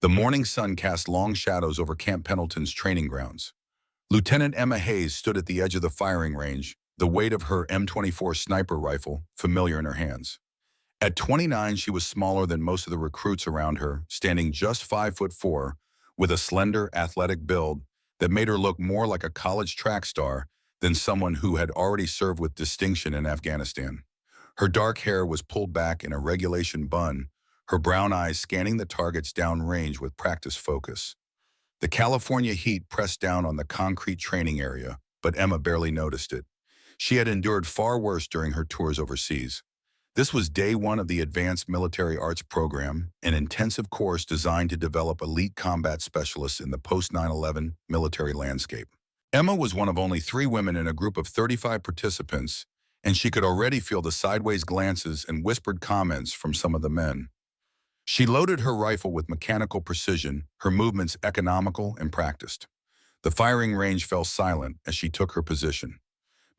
The morning sun cast long shadows over Camp Pendleton's training grounds. Lieutenant Emma Hayes stood at the edge of the firing range, the weight of her M24 sniper rifle familiar in her hands. At 29, she was smaller than most of the recruits around her, standing just 5'4", with a slender, athletic build that made her look more like a college track star than someone who had already served with distinction in Afghanistan. Her dark hair was pulled back in a regulation bun, her brown eyes scanning the targets downrange with practiced focus. The California heat pressed down on the concrete training area, but Emma barely noticed it. She had endured far worse during her tours overseas. This was day one of the Advanced Military Arts Program, an intensive course designed to develop elite combat specialists in the post-9/11 military landscape. Emma was one of only 3 women in a group of 35 participants, and she could already feel the sideways glances and whispered comments from some of the men. She loaded her rifle with mechanical precision, her movements economical and practiced. The firing range fell silent as she took her position.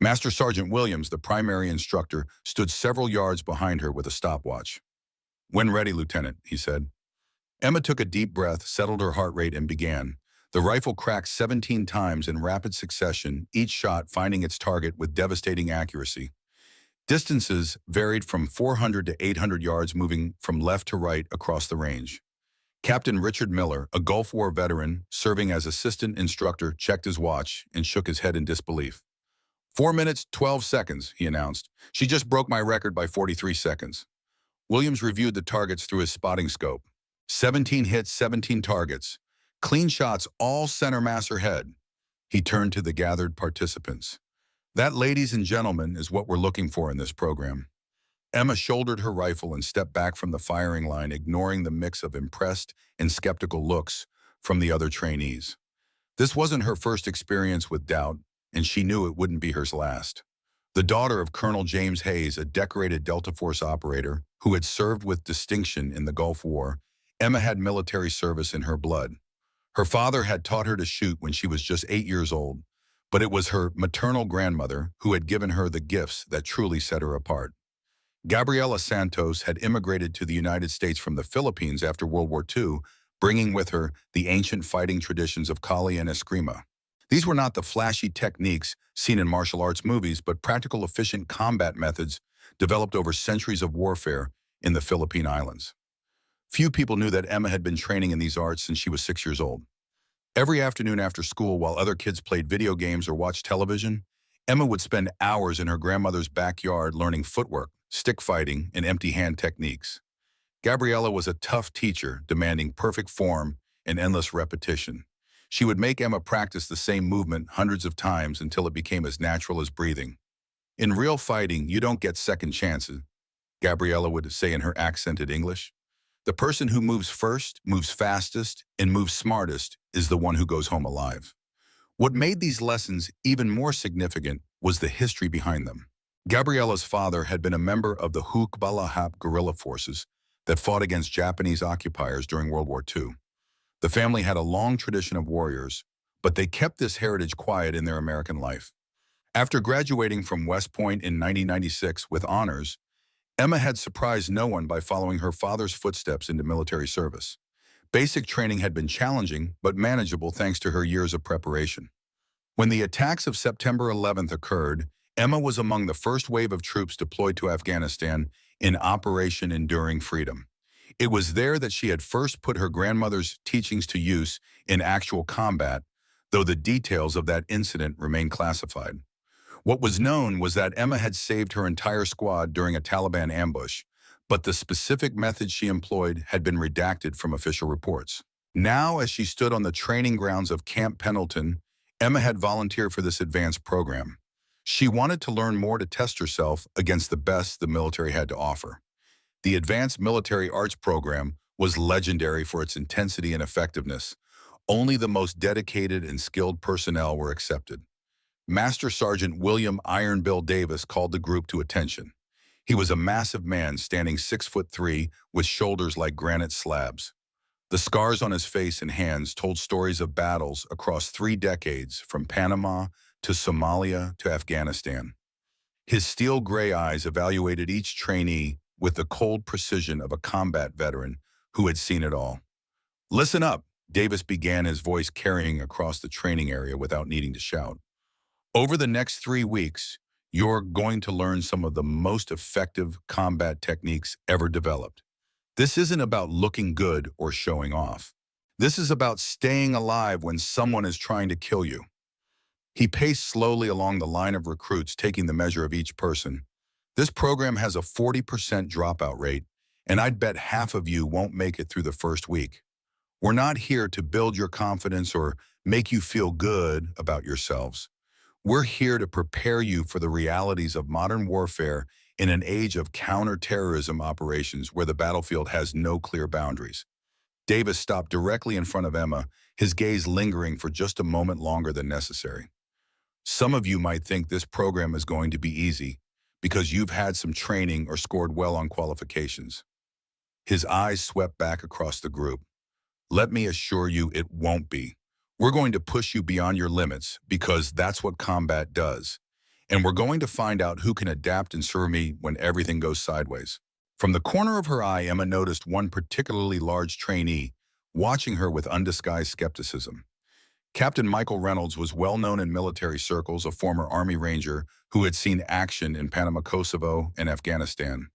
Master Sergeant Williams, the primary instructor, stood several yards behind her with a stopwatch. "When ready, Lieutenant," he said. Emma took a deep breath, settled her heart rate, and began. The rifle cracked 17 times in rapid succession, each shot finding its target with devastating accuracy. Distances varied from 400 to 800 yards, moving from left to right across the range. Captain Richard Miller, a Gulf War veteran serving as assistant instructor, checked his watch and shook his head in disbelief. 4 minutes, 12 seconds, he announced. "She just broke my record by 43 seconds. Williams reviewed the targets through his spotting scope. 17 hits, 17 targets. Clean shots, all center mass or head. He turned to the gathered participants. "That, ladies and gentlemen, is what we're looking for in this program." Emma shouldered her rifle and stepped back from the firing line, ignoring the mix of impressed and skeptical looks from the other trainees. This wasn't her first experience with doubt, and she knew it wouldn't be her last. The daughter of Colonel James Hayes, a decorated Delta Force operator who had served with distinction in the Gulf War, Emma had military service in her blood. Her father had taught her to shoot when she was just 8 years old, but it was her maternal grandmother who had given her the gifts that truly set her apart. Gabriela Santos had immigrated to the United States from the Philippines after World War II, bringing with her the ancient fighting traditions of Kali and Eskrima. These were not the flashy techniques seen in martial arts movies, but practical, efficient combat methods developed over centuries of warfare in the Philippine Islands. Few people knew that Emma had been training in these arts since she was 6 years old. Every afternoon after school, while other kids played video games or watched television, Emma would spend hours in her grandmother's backyard learning footwork, stick fighting, and empty hand techniques. Gabriella was a tough teacher, demanding perfect form and endless repetition. She would make Emma practice the same movement hundreds of times until it became as natural as breathing. "In real fighting, you don't get second chances," Gabriella would say in her accented English. "The person who moves first, moves fastest, and moves smartest is the one who goes home alive." What made these lessons even more significant was the history behind them. Gabriella's father had been a member of the Hukbalahap guerrilla forces that fought against Japanese occupiers during World War II. The family had a long tradition of warriors, but they kept this heritage quiet in their American life. After graduating from West Point in 1996 with honors, Emma had surprised no one by following her father's footsteps into military service. Basic training had been challenging, but manageable thanks to her years of preparation. When the attacks of September 11th occurred, Emma was among the first wave of troops deployed to Afghanistan in Operation Enduring Freedom. It was there that she had first put her grandmother's teachings to use in actual combat, though the details of that incident remain classified. What was known was that Emma had saved her entire squad during a Taliban ambush, but the specific methods she employed had been redacted from official reports. Now, as she stood on the training grounds of Camp Pendleton, Emma had volunteered for this advanced program. She wanted to learn more to test herself against the best the military had to offer. The Advanced Military Arts Program was legendary for its intensity and effectiveness. Only the most dedicated and skilled personnel were accepted. Master Sergeant William Iron Bill Davis called the group to attention. He was a massive man standing 6'3" with shoulders like granite slabs. The scars on his face and hands told stories of battles across 3 decades, from Panama to Somalia to Afghanistan. His steel gray eyes evaluated each trainee with the cold precision of a combat veteran who had seen it all. Listen up, Davis began, his voice carrying across the training area without needing to shout. Over the next 3 weeks, you're going to learn some of the most effective combat techniques ever developed. This isn't about looking good or showing off. This is about staying alive when someone is trying to kill you. He paced slowly along the line of recruits, taking the measure of each person. This program has a 40% dropout rate, and I'd bet half of you won't make it through the first week. We're not here to build your confidence or make you feel good about yourselves. We're here to prepare you for the realities of modern warfare in an age of counterterrorism operations where the battlefield has no clear boundaries. Davis stopped directly in front of Emma, his gaze lingering for just a moment longer than necessary. Some of you might think this program is going to be easy because you've had some training or scored well on qualifications. His eyes swept back across the group. Let me assure you it won't be. We're going to push you beyond your limits because that's what combat does. And we're going to find out who can adapt and serve me when everything goes sideways. From the corner of her eye, Emma noticed one particularly large trainee, watching her with undisguised skepticism. Captain Michael Reynolds was well known in military circles, a former Army Ranger who had seen action in Panama, Kosovo, and Afghanistan.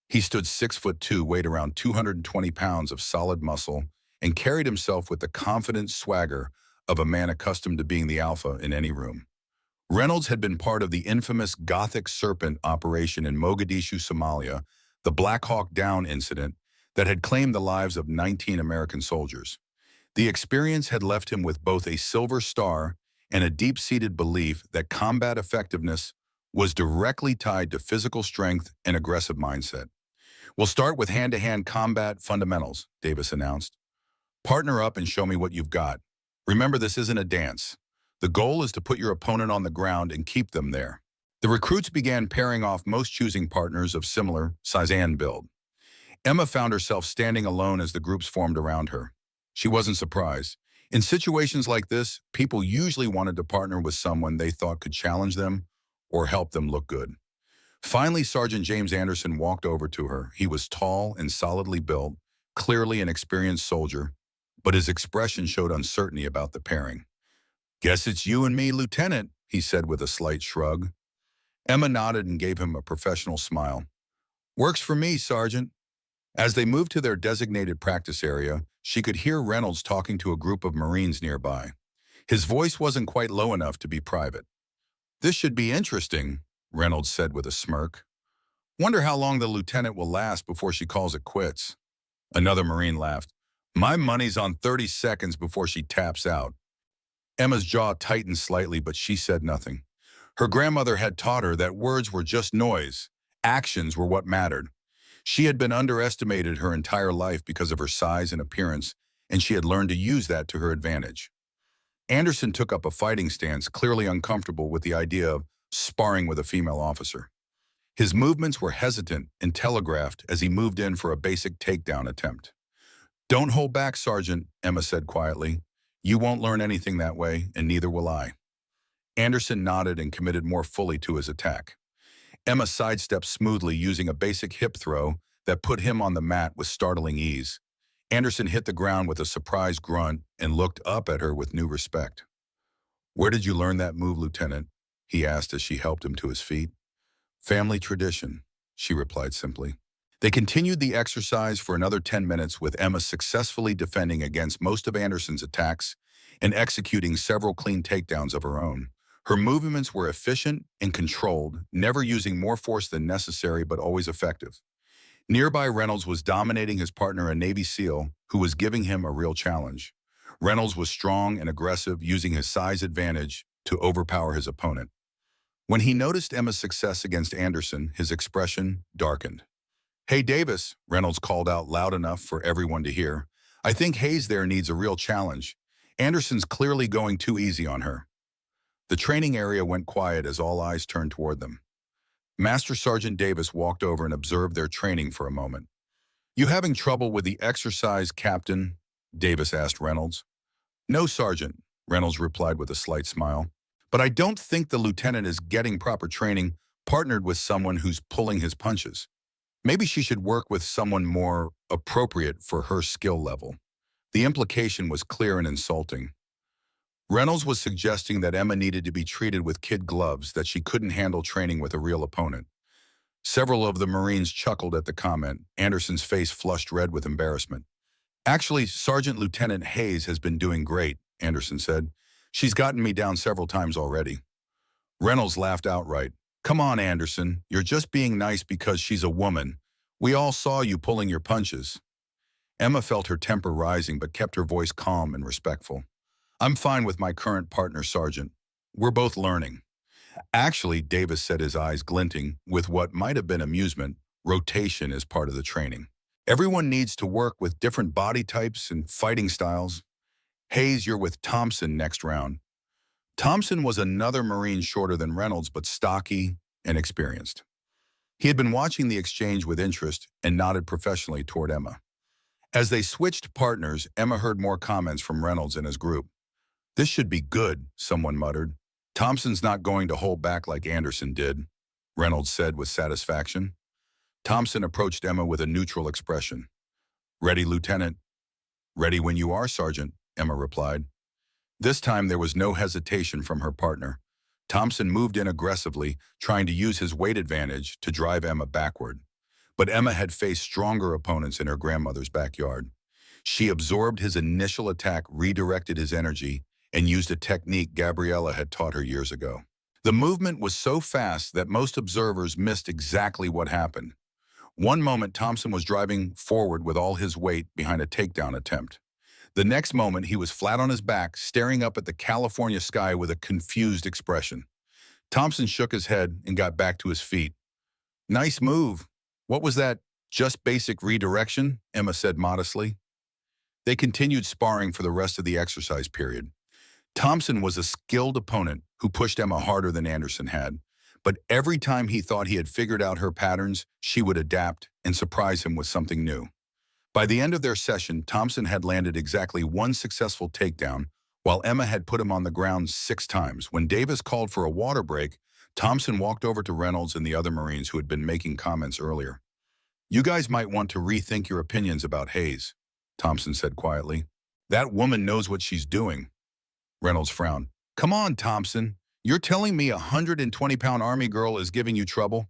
He stood 6'2", weighed around 220 pounds of solid muscle, and carried himself with the confident swagger of a man accustomed to being the alpha in any room. Reynolds had been part of the infamous Gothic Serpent operation in Mogadishu, Somalia, the Black Hawk Down incident that had claimed the lives of 19 American soldiers. The experience had left him with both a silver star and a deep-seated belief that combat effectiveness was directly tied to physical strength and aggressive mindset. "We'll start with hand-to-hand combat fundamentals," Davis announced. "Partner up and show me what you've got. Remember, this isn't a dance. The goal is to put your opponent on the ground and keep them there." The recruits began pairing off, most choosing partners of similar size and build. Emma found herself standing alone as the groups formed around her. She wasn't surprised. In situations like this, people usually wanted to partner with someone they thought could challenge them or help them look good. Finally, Sergeant James Anderson walked over to her. He was tall and solidly built, clearly an experienced soldier, but his expression showed uncertainty about the pairing. "Guess it's you and me, Lieutenant," he said with a slight shrug. Emma nodded and gave him a professional smile. "Works for me, Sergeant." As they moved to their designated practice area, she could hear Reynolds talking to a group of Marines nearby. His voice wasn't quite low enough to be private. "This should be interesting," Reynolds said with a smirk. "Wonder how long the lieutenant will last before she calls it quits." Another Marine laughed. "My money's on 30 seconds before she taps out." Emma's jaw tightened slightly, but she said nothing. Her grandmother had taught her that words were just noise. Actions were what mattered. She had been underestimated her entire life because of her size and appearance, and she had learned to use that to her advantage. Anderson took up a fighting stance, clearly uncomfortable with the idea of sparring with a female officer. His movements were hesitant and telegraphed as he moved in for a basic takedown attempt. "Don't hold back, Sergeant," Emma said quietly. "You won't learn anything that way, and neither will I." Anderson nodded and committed more fully to his attack. Emma sidestepped smoothly, using a basic hip throw that put him on the mat with startling ease. Anderson hit the ground with a surprised grunt and looked up at her with new respect. "Where did you learn that move, Lieutenant?" he asked as she helped him to his feet. "Family tradition," she replied simply. They continued the exercise for another 10 minutes, with Emma successfully defending against most of Anderson's attacks and executing several clean takedowns of her own. Her movements were efficient and controlled, never using more force than necessary but always effective. Nearby, Reynolds was dominating his partner, a Navy SEAL, who was giving him a real challenge. Reynolds was strong and aggressive, using his size advantage to overpower his opponent. When he noticed Emma's success against Anderson, his expression darkened. "Hey, Davis," Reynolds called out loud enough for everyone to hear. "I think Hayes there needs a real challenge. Anderson's clearly going too easy on her." The training area went quiet as all eyes turned toward them. Master Sergeant Davis walked over and observed their training for a moment. "You having trouble with the exercise, Captain?" Davis asked Reynolds. "No, Sergeant," Reynolds replied with a slight smile. "But I don't think the lieutenant is getting proper training partnered with someone who's pulling his punches. Maybe she should work with someone more appropriate for her skill level." The implication was clear and insulting. Reynolds was suggesting that Emma needed to be treated with kid gloves, that she couldn't handle training with a real opponent. Several of the Marines chuckled at the comment. Anderson's face flushed red with embarrassment. Actually, Sergeant Lieutenant Hayes has been doing great, Anderson said. She's gotten me down several times already. Reynolds laughed outright. Come on, Anderson, you're just being nice because she's a woman. We all saw you pulling your punches. Emma felt her temper rising but kept her voice calm and respectful. I'm fine with my current partner, Sergeant. We're both learning. Actually, Davis said, his eyes glinting with what might have been amusement. Rotation is part of the training. Everyone needs to work with different body types and fighting styles. Hayes, you're with Thompson next round. Thompson was another Marine shorter than Reynolds, but stocky and experienced. He had been watching the exchange with interest and nodded professionally toward Emma. As they switched partners, Emma heard more comments from Reynolds and his group. This should be good, someone muttered. Thompson's not going to hold back like Anderson did, Reynolds said with satisfaction. Thompson approached Emma with a neutral expression. Ready, Lieutenant? Ready when you are, Sergeant, Emma replied. This time there was no hesitation from her partner. Thompson moved in aggressively, trying to use his weight advantage to drive Emma backward. But Emma had faced stronger opponents in her grandmother's backyard. She absorbed his initial attack, redirected his energy, and used a technique Gabriella had taught her years ago. The movement was so fast that most observers missed exactly what happened. One moment, Thompson was driving forward with all his weight behind a takedown attempt. The next moment, he was flat on his back, staring up at the California sky with a confused expression. Thompson shook his head and got back to his feet. Nice move. What was that? Just basic redirection, Emma said modestly. They continued sparring for the rest of the exercise period. Thompson was a skilled opponent who pushed Emma harder than Anderson had. But every time he thought he had figured out her patterns, she would adapt and surprise him with something new. By the end of their session, Thompson had landed exactly one successful takedown, while Emma had put him on the ground 6 times. When Davis called for a water break, Thompson walked over to Reynolds and the other Marines who had been making comments earlier. You guys might want to rethink your opinions about Hayes, Thompson said quietly. That woman knows what she's doing. Reynolds frowned. Come on, Thompson. You're telling me a 120-pound Army girl is giving you trouble?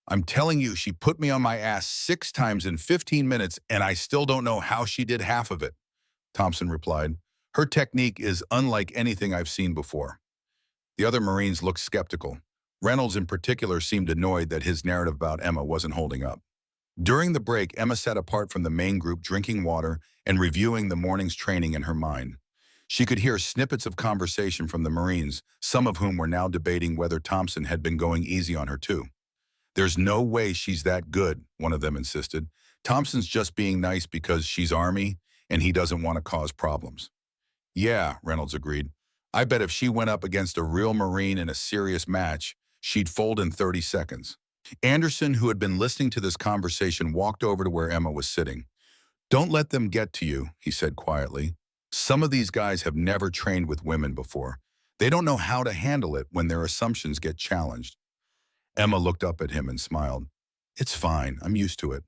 I'm telling you, she put me on my ass 6 times in 15 minutes, and I still don't know how she did half of it, Thompson replied. Her technique is unlike anything I've seen before. The other Marines looked skeptical. Reynolds in particular seemed annoyed that his narrative about Emma wasn't holding up. During the break, Emma sat apart from the main group, drinking water and reviewing the morning's training in her mind. She could hear snippets of conversation from the Marines, some of whom were now debating whether Thompson had been going easy on her too. There's no way she's that good, one of them insisted. Thompson's just being nice because she's Army and he doesn't want to cause problems. Yeah, Reynolds agreed. I bet if she went up against a real Marine in a serious match, she'd fold in 30 seconds. Anderson, who had been listening to this conversation, walked over to where Emma was sitting. Don't let them get to you, he said quietly. Some of these guys have never trained with women before. They don't know how to handle it when their assumptions get challenged. Emma looked up at him and smiled. It's fine, I'm used to it.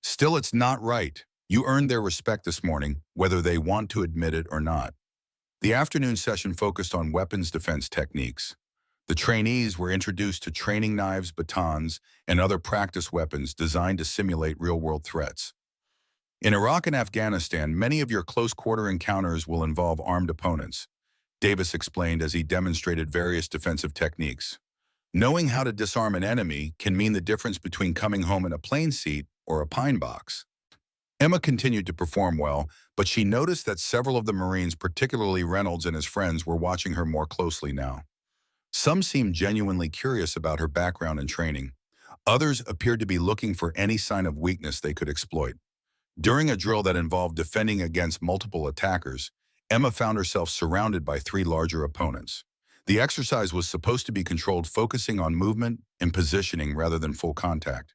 Still, it's not right. You earned their respect this morning, whether they want to admit it or not. The afternoon session focused on weapons defense techniques. The trainees were introduced to training knives, batons, and other practice weapons designed to simulate real-world threats. In Iraq and Afghanistan, many of your close-quarter encounters will involve armed opponents, Davis explained as he demonstrated various defensive techniques. Knowing how to disarm an enemy can mean the difference between coming home in a plane seat or a pine box. Emma continued to perform well, but she noticed that several of the Marines, particularly Reynolds and his friends, were watching her more closely now. Some seemed genuinely curious about her background and training. Others appeared to be looking for any sign of weakness they could exploit. During a drill that involved defending against multiple attackers, Emma found herself surrounded by 3 larger opponents. The exercise was supposed to be controlled, focusing on movement and positioning rather than full contact.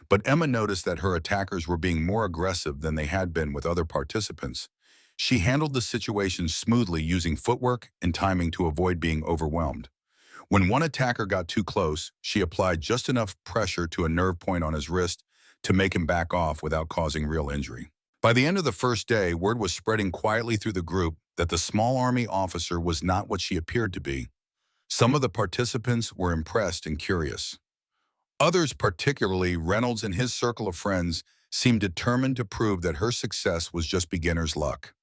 But Emma noticed that her attackers were being more aggressive than they had been with other participants. She handled the situation smoothly, using footwork and timing to avoid being overwhelmed. When one attacker got too close, she applied just enough pressure to a nerve point on his wrist to make him back off without causing real injury. By the end of the first day, word was spreading quietly through the group that the small army officer was not what she appeared to be. Some of the participants were impressed and curious. Others, particularly Reynolds and his circle of friends, seemed determined to prove that her success was just beginner's luck.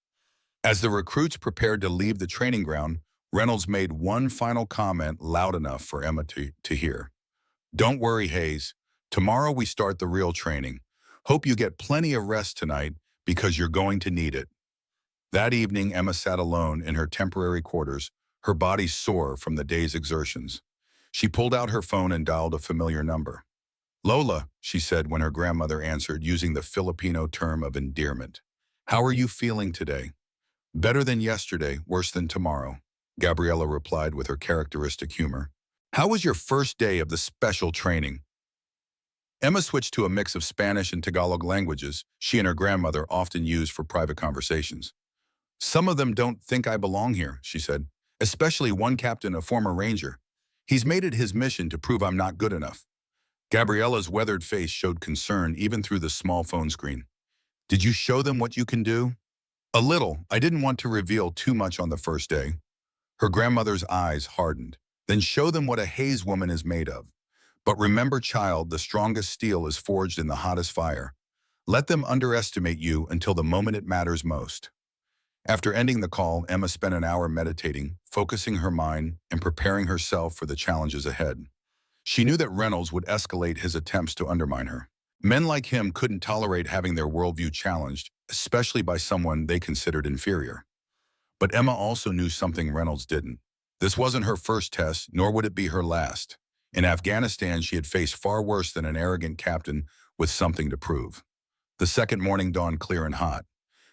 As the recruits prepared to leave the training ground, Reynolds made one final comment loud enough for Emma to hear. "Don't worry, Hayes. Tomorrow we start the real training. Hope you get plenty of rest tonight because you're going to need it." That evening, Emma sat alone in her temporary quarters, her body sore from the day's exertions. She pulled out her phone and dialed a familiar number. "Lola," she said when her grandmother answered, using the Filipino term of endearment. "How are you feeling today?" "Better than yesterday, worse than tomorrow," Gabriella replied with her characteristic humor. "How was your first day of the special training?" Emma switched to a mix of Spanish and Tagalog languages she and her grandmother often used for private conversations. "Some of them don't think I belong here," she said, "especially one captain, a former ranger. He's made it his mission to prove I'm not good enough." Gabriella's weathered face showed concern even through the small phone screen. "Did you show them what you can do?" "A little. I didn't want to reveal too much on the first day." Her grandmother's eyes hardened. "Then show them what a Hayes woman is made of. But remember, child, the strongest steel is forged in the hottest fire. Let them underestimate you until the moment it matters most." After ending the call, Emma spent an hour meditating, focusing her mind and preparing herself for the challenges ahead. She knew that Reynolds would escalate his attempts to undermine her. Men like him couldn't tolerate having their worldview challenged, especially by someone they considered inferior. But Emma also knew something Reynolds didn't. This wasn't her first test, nor would it be her last. In Afghanistan, she had faced far worse than an arrogant captain with something to prove. The second morning dawned clear and hot.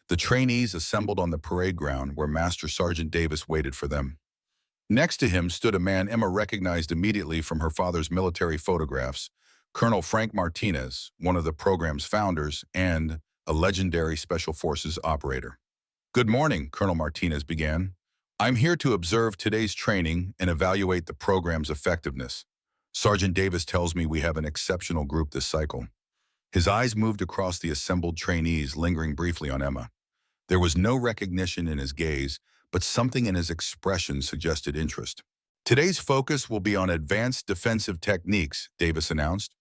The trainees assembled on the parade ground where Master Sergeant Davis waited for them. Next to him stood a man Emma recognized immediately from her father's military photographs, Colonel Frank Martinez, one of the program's founders and a legendary Special Forces operator. "Good morning," Colonel Martinez began. "I'm here to observe today's training and evaluate the program's effectiveness. Sergeant Davis tells me we have an exceptional group this cycle." His eyes moved across the assembled trainees, lingering briefly on Emma. There was no recognition in his gaze, but something in his expression suggested interest. "Today's focus will be on advanced defensive techniques," Davis announced.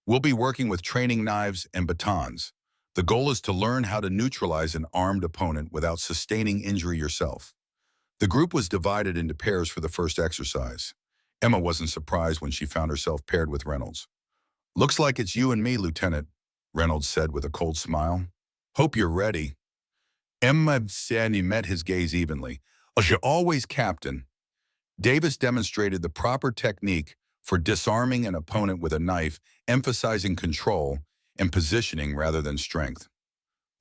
"We'll be working with training knives and batons. The goal is to learn how to neutralize an armed opponent without sustaining injury yourself." The group was divided into pairs for the first exercise. Emma wasn't surprised when she found herself paired with Reynolds. "Looks like it's you and me, Lieutenant," Reynolds said with a cold smile. "Hope you're ready." Emma said he met his gaze evenly. "As you always, Captain." Davis demonstrated the proper technique for disarming an opponent with a knife, emphasizing control and positioning rather than strength.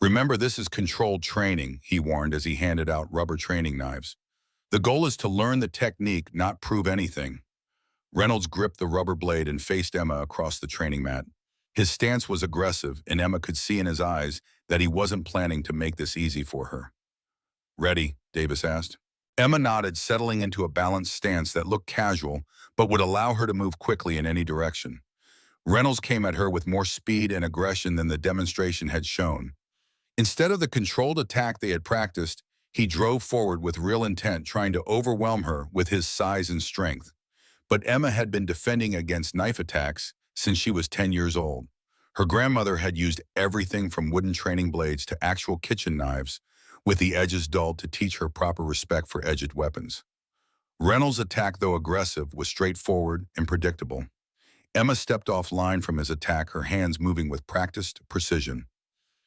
"Remember, this is controlled training," he warned as he handed out rubber training knives. "The goal is to learn the technique, not prove anything." Reynolds gripped the rubber blade and faced Emma across the training mat. His stance was aggressive, and Emma could see in his eyes that he wasn't planning to make this easy for her. "Ready?" Davis asked. Emma nodded, settling into a balanced stance that looked casual, but would allow her to move quickly in any direction. Reynolds came at her with more speed and aggression than the demonstration had shown. Instead of the controlled attack they had practiced, he drove forward with real intent, trying to overwhelm her with his size and strength. But Emma had been defending against knife attacks since she was 10 years old. Her grandmother had used everything from wooden training blades to actual kitchen knives, with the edges dulled to teach her proper respect for edged weapons. Reynolds' attack, though aggressive, was straightforward and predictable. Emma stepped offline from his attack, her hands moving with practiced precision.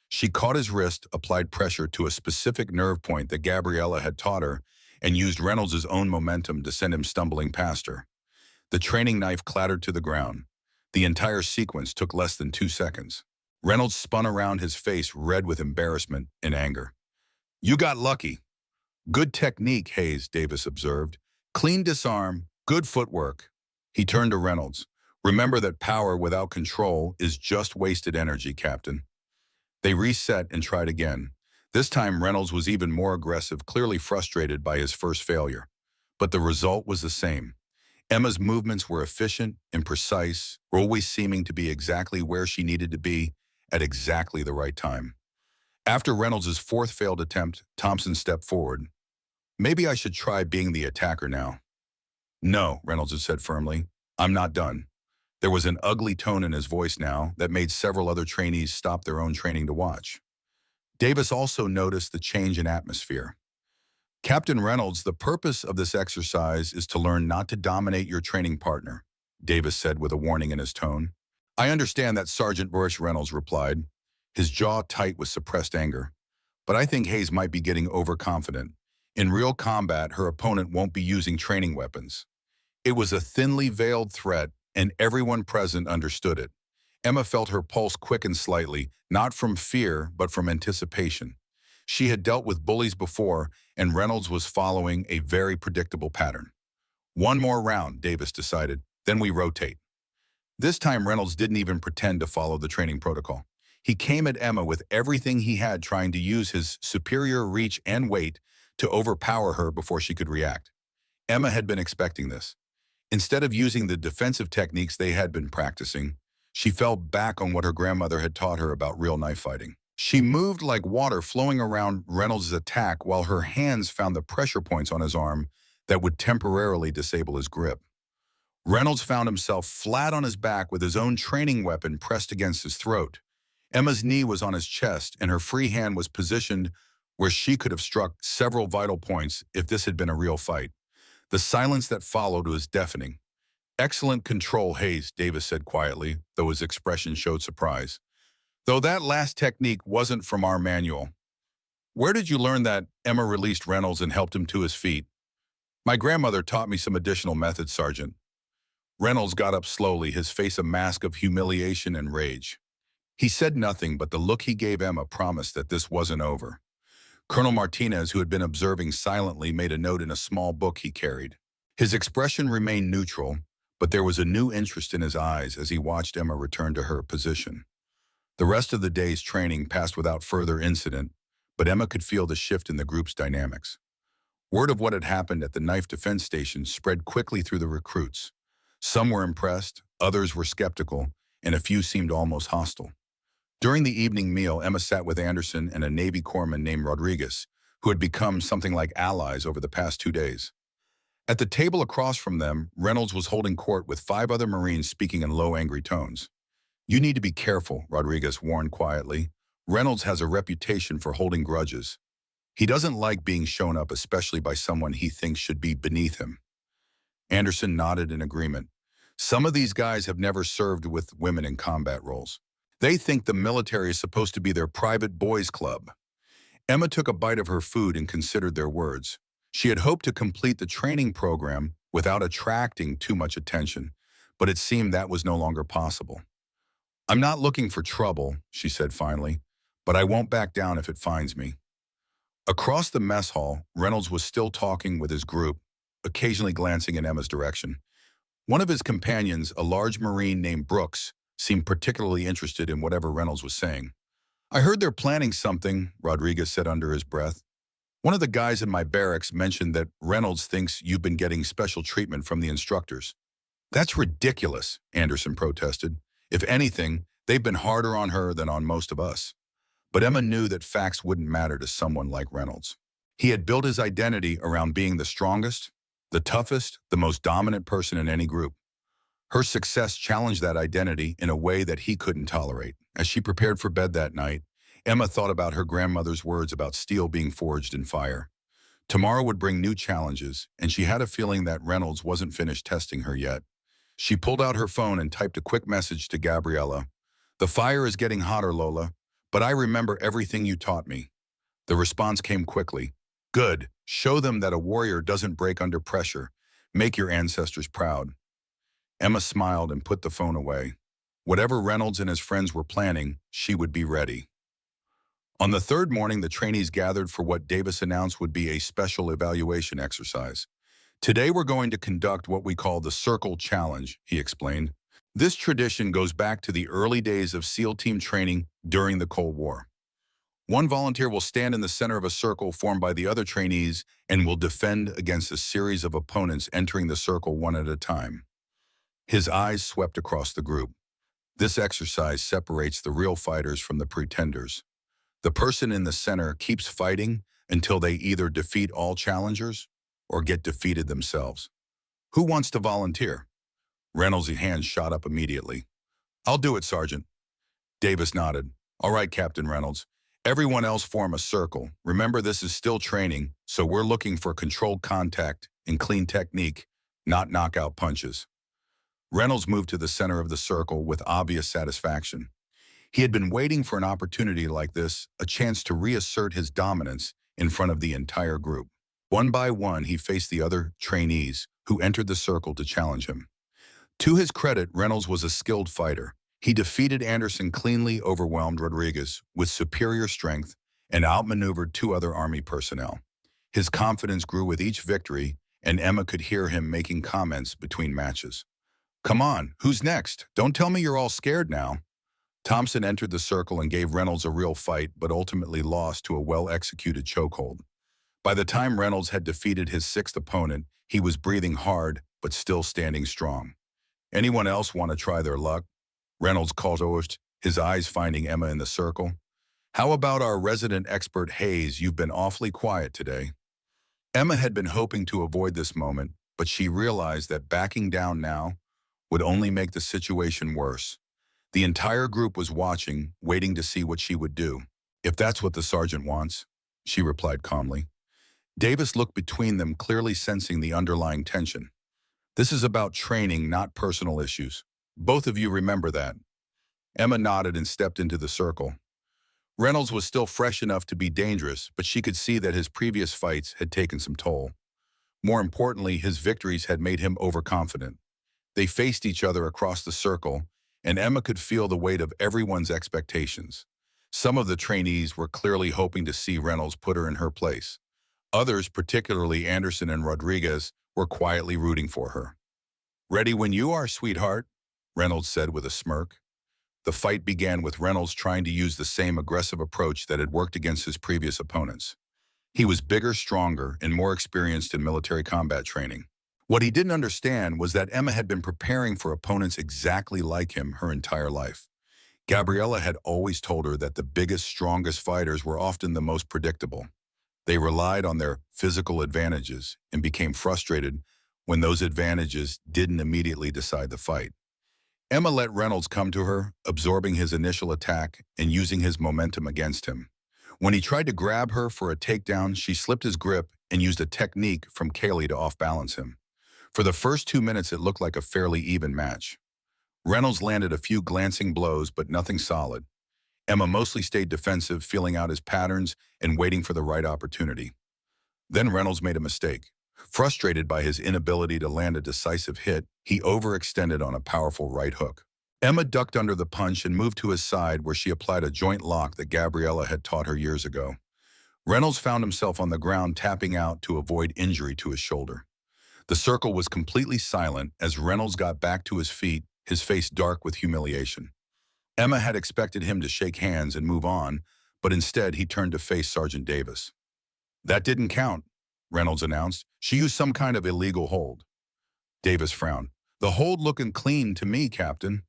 She caught his wrist, applied pressure to a specific nerve point that Gabriella had taught her, and used Reynolds' own momentum to send him stumbling past her. The training knife clattered to the ground. The entire sequence took less than 2 seconds. Reynolds spun around, his face red with embarrassment and anger. "You got lucky." "Good technique, Hayes," Davis observed. "Clean disarm, good footwork." He turned to Reynolds. "Remember that power without control is just wasted energy, Captain." They reset and tried again. This time Reynolds was even more aggressive, clearly frustrated by his first failure. But the result was the same. Emma's movements were efficient and precise, always seeming to be exactly where she needed to be at exactly the right time. After Reynolds' fourth failed attempt, Thompson stepped forward. Maybe I should try being the attacker now. No, Reynolds had said firmly. I'm not done. There was an ugly tone in his voice now that made several other trainees stop their own training to watch. Davis also noticed the change in atmosphere. Captain Reynolds, the purpose of this exercise is to learn not to dominate your training partner, Davis said with a warning in his tone. I understand that, Sergeant Bush, Reynolds replied, his jaw tight with suppressed anger. But I think Hayes might be getting overconfident. In real combat, her opponent won't be using training weapons. It was a thinly veiled threat, and everyone present understood it. Emma felt her pulse quicken slightly, not from fear, but from anticipation. She had dealt with bullies before, and Reynolds was following a very predictable pattern. One more round, Davis decided, then we rotate. This time Reynolds didn't even pretend to follow the training protocol. He came at Emma with everything he had, trying to use his superior reach and weight to overpower her before she could react. Emma had been expecting this. Instead of using the defensive techniques they had been practicing, she fell back on what her grandmother had taught her about real knife fighting. She moved like water flowing around Reynolds' attack while her hands found the pressure points on his arm that would temporarily disable his grip. Reynolds found himself flat on his back with his own training weapon pressed against his throat. Emma's knee was on his chest, and her free hand was positioned where she could have struck several vital points if this had been a real fight. The silence that followed was deafening. Excellent control, Hayes, Davis said quietly, though his expression showed surprise. Though that last technique wasn't from our manual. Where did you learn that? Emma released Reynolds and helped him to his feet. My grandmother taught me some additional methods, Sergeant. Reynolds got up slowly, his face a mask of humiliation and rage. He said nothing, but the look he gave Emma promised that this wasn't over. Colonel Martinez, who had been observing silently, made a note in a small book he carried. His expression remained neutral, but there was a new interest in his eyes as he watched Emma return to her position. The rest of the day's training passed without further incident, but Emma could feel the shift in the group's dynamics. Word of what had happened at the knife defense station spread quickly through the recruits. Some were impressed, others were skeptical, and a few seemed almost hostile. During the evening meal, Emma sat with Anderson and a Navy corpsman named Rodriguez, who had become something like allies over the past 2 days. At the table across from them, Reynolds was holding court with 5 other Marines speaking in low, angry tones. You need to be careful, Rodriguez warned quietly. Reynolds has a reputation for holding grudges. He doesn't like being shown up, especially by someone he thinks should be beneath him. Anderson nodded in agreement. Some of these guys have never served with women in combat roles. They think the military is supposed to be their private boys' club. Emma took a bite of her food and considered their words. She had hoped to complete the training program without attracting too much attention, but it seemed that was no longer possible. I'm not looking for trouble, she said finally, but I won't back down if it finds me. Across the mess hall, Reynolds was still talking with his group, occasionally glancing in Emma's direction. One of his companions, a large Marine named Brooks, seemed particularly interested in whatever Reynolds was saying. I heard they're planning something, Rodriguez said under his breath. One of the guys in my barracks mentioned that Reynolds thinks you've been getting special treatment from the instructors. That's ridiculous, Anderson protested. If anything, they've been harder on her than on most of us. But Emma knew that facts wouldn't matter to someone like Reynolds. He had built his identity around being the strongest, the toughest, the most dominant person in any group. Her success challenged that identity in a way that he couldn't tolerate. As she prepared for bed that night, Emma thought about her grandmother's words about steel being forged in fire. Tomorrow would bring new challenges, and she had a feeling that Reynolds wasn't finished testing her yet. She pulled out her phone and typed a quick message to Gabriella. The fire is getting hotter, Lola, but I remember everything you taught me. The response came quickly. Good. Show them that a warrior doesn't break under pressure. Make your ancestors proud. Emma smiled and put the phone away. Whatever Reynolds and his friends were planning, she would be ready. On the third morning, the trainees gathered for what Davis announced would be a special evaluation exercise. Today we're going to conduct what we call the Circle Challenge, he explained. This tradition goes back to the early days of SEAL team training during the Cold War. One volunteer will stand in the center of a circle formed by the other trainees and will defend against a series of opponents entering the circle one at a time. His eyes swept across the group. This exercise separates the real fighters from the pretenders. The person in the center keeps fighting until they either defeat all challengers or get defeated themselves. Who wants to volunteer? Reynolds' hand shot up immediately. I'll do it, Sergeant. Davis nodded. All right, Captain Reynolds. Everyone else form a circle. Remember, this is still training, so we're looking for controlled contact and clean technique, not knockout punches. Reynolds moved to the center of the circle with obvious satisfaction. He had been waiting for an opportunity like this, a chance to reassert his dominance in front of the entire group. One by one, he faced the other trainees who entered the circle to challenge him. To his credit, Reynolds was a skilled fighter. He defeated Anderson cleanly, overwhelmed Rodriguez with superior strength, and outmaneuvered two other Army personnel. His confidence grew with each victory, and Emma could hear him making comments between matches. Come on, who's next? Don't tell me you're all scared now. Thompson entered the circle and gave Reynolds a real fight, but ultimately lost to a well-executed chokehold. By the time Reynolds had defeated his sixth opponent, he was breathing hard, but still standing strong. Anyone else want to try their luck? Reynolds called over, his eyes finding Emma in the circle. How about our resident expert Hayes? You've been awfully quiet today. Emma had been hoping to avoid this moment, but she realized that backing down now would only make the situation worse. The entire group was watching, waiting to see what she would do. If that's what the sergeant wants, she replied calmly. Davis looked between them, clearly sensing the underlying tension. This is about training, not personal issues. Both of you remember that. Emma nodded and stepped into the circle. Reynolds was still fresh enough to be dangerous, but she could see that his previous fights had taken some toll. More importantly, his victories had made him overconfident. They faced each other across the circle, and Emma could feel the weight of everyone's expectations. Some of the trainees were clearly hoping to see Reynolds put her in her place. Others, particularly Anderson and Rodriguez, were quietly rooting for her. Ready when you are, sweetheart, Reynolds said with a smirk. The fight began with Reynolds trying to use the same aggressive approach that had worked against his previous opponents. He was bigger, stronger, and more experienced in military combat training. What he didn't understand was that Emma had been preparing for opponents exactly like him her entire life. Gabriella had always told her that the biggest, strongest fighters were often the most predictable. They relied on their physical advantages and became frustrated when those advantages didn't immediately decide the fight. Emma let Reynolds come to her, absorbing his initial attack and using his momentum against him. When he tried to grab her for a takedown, she slipped his grip and used a technique from Kaylee to off-balance him. For the first 2 minutes, it looked like a fairly even match. Reynolds landed a few glancing blows, but nothing solid. Emma mostly stayed defensive, feeling out his patterns and waiting for the right opportunity. Then Reynolds made a mistake. Frustrated by his inability to land a decisive hit, he overextended on a powerful right hook. Emma ducked under the punch and moved to his side, where she applied a joint lock that Gabriella had taught her years ago. Reynolds found himself on the ground, tapping out to avoid injury to his shoulder. The circle was completely silent as Reynolds got back to his feet, his face dark with humiliation. Emma had expected him to shake hands and move on, but instead he turned to face Sergeant Davis. That didn't count, Reynolds announced. She used some kind of illegal hold. Davis frowned. The hold looking clean to me, Captain.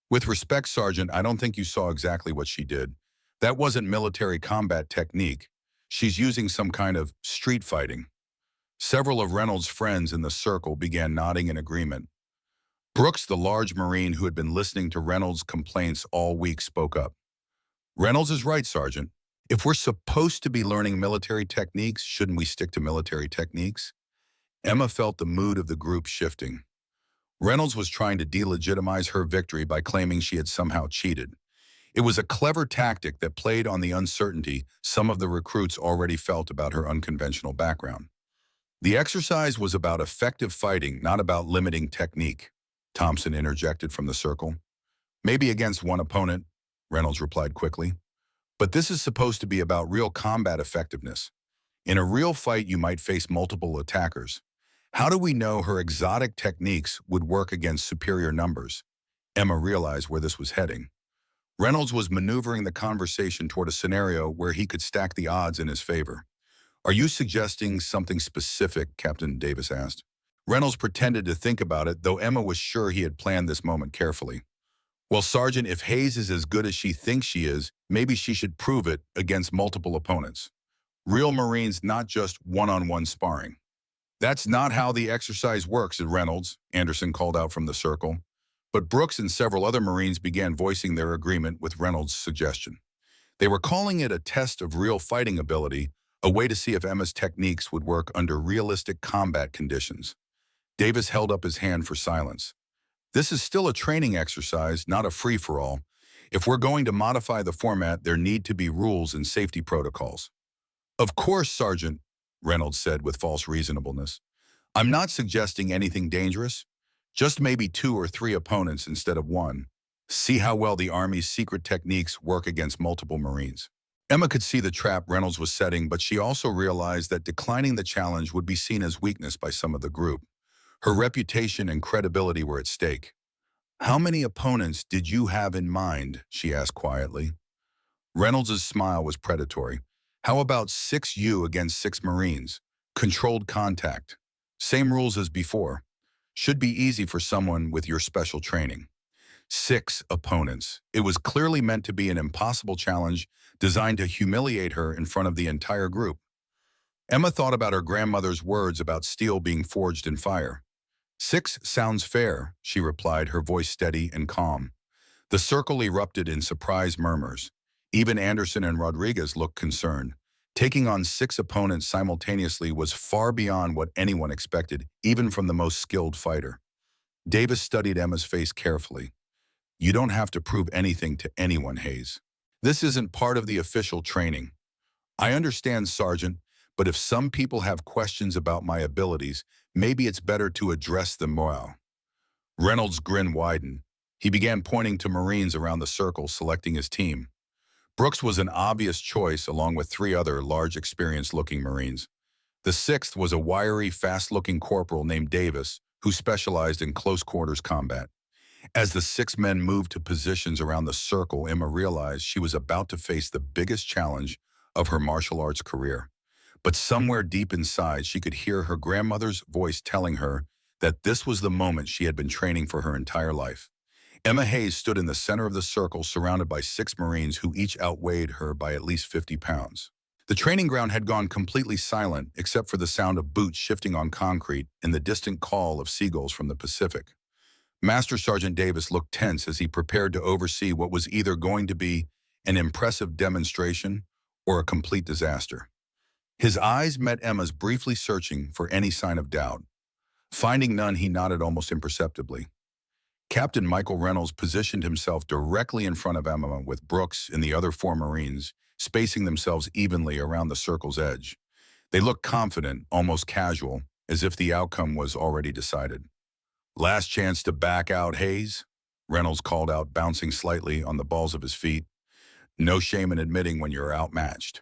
With respect, Sergeant, I don't think you saw exactly what she did. That wasn't military combat technique. She's using some kind of street fighting. Several of Reynolds' friends in the circle began nodding in agreement. Brooks, the large Marine who had been listening to Reynolds' complaints all week, spoke up. Reynolds is right, Sergeant. If we're supposed to be learning military techniques, shouldn't we stick to military techniques? Emma felt the mood of the group shifting. Reynolds was trying to delegitimize her victory by claiming she had somehow cheated. It was a clever tactic that played on the uncertainty some of the recruits already felt about her unconventional background. The exercise was about effective fighting, not about limiting technique, Thompson interjected from the circle. Maybe against one opponent, Reynolds replied quickly. But this is supposed to be about real combat effectiveness. In a real fight, you might face multiple attackers. How do we know her exotic techniques would work against superior numbers? Emma realized where this was heading. Reynolds was maneuvering the conversation toward a scenario where he could stack the odds in his favor. Are you suggesting something specific? Captain Davis asked. Reynolds pretended to think about it, though Emma was sure he had planned this moment carefully. Well, Sergeant, if Hayes is as good as she thinks she is, maybe she should prove it against multiple opponents. Real Marines, not just one-on-one sparring. That's not how the exercise works, said Reynolds, Anderson called out from the circle. But Brooks and several other Marines began voicing their agreement with Reynolds' suggestion. They were calling it a test of real fighting ability, a way to see if Emma's techniques would work under realistic combat conditions. Davis held up his hand for silence. This is still a training exercise, not a free-for-all. If we're going to modify the format, there need to be rules and safety protocols. Of course, Sergeant, Reynolds said with false reasonableness. I'm not suggesting anything dangerous. Just maybe 2 or 3 opponents instead of one. See how well the Army's secret techniques work against multiple Marines. Emma could see the trap Reynolds was setting, but she also realized that declining the challenge would be seen as weakness by some of the group. Her reputation and credibility were at stake. How many opponents did you have in mind? She asked quietly. Reynolds' smile was predatory. How about 6 you against 6 Marines? Controlled contact. Same rules as before. Should be easy for someone with your special training. 6 opponents. It was clearly meant to be an impossible challenge designed to humiliate her in front of the entire group. Emma thought about her grandmother's words about steel being forged in fire. 6 sounds fair, she replied, her voice steady and calm. The circle erupted in surprised murmurs. Even Anderson and Rodriguez looked concerned. Taking on 6 opponents simultaneously was far beyond what anyone expected, even from the most skilled fighter. Davis studied Emma's face carefully. You don't have to prove anything to anyone, Hayes. This isn't part of the official training. I understand, Sergeant, but if some people have questions about my abilities, maybe it's better to address them well. Reynolds' grin widened. He began pointing to Marines around the circle, selecting his team. Brooks was an obvious choice, along with 3 other large, experienced-looking Marines. The 6th was a wiry, fast-looking corporal named Davis, who specialized in close-quarters combat. As the 6 men moved to positions around the circle, Emma realized she was about to face the biggest challenge of her martial arts career. But somewhere deep inside, she could hear her grandmother's voice telling her that this was the moment she had been training for her entire life. Emma Hayes stood in the center of the circle, surrounded by 6 Marines who each outweighed her by at least 50 pounds. The training ground had gone completely silent, except for the sound of boots shifting on concrete and the distant call of seagulls from the Pacific. Master Sergeant Davis looked tense as he prepared to oversee what was either going to be an impressive demonstration or a complete disaster. His eyes met Emma's, briefly searching for any sign of doubt. Finding none, he nodded almost imperceptibly. Captain Michael Reynolds positioned himself directly in front of Emma, with Brooks and the other 4 Marines spacing themselves evenly around the circle's edge. They looked confident, almost casual, as if the outcome was already decided. Last chance to back out, Hayes? Reynolds called out, bouncing slightly on the balls of his feet. No shame in admitting when you're outmatched.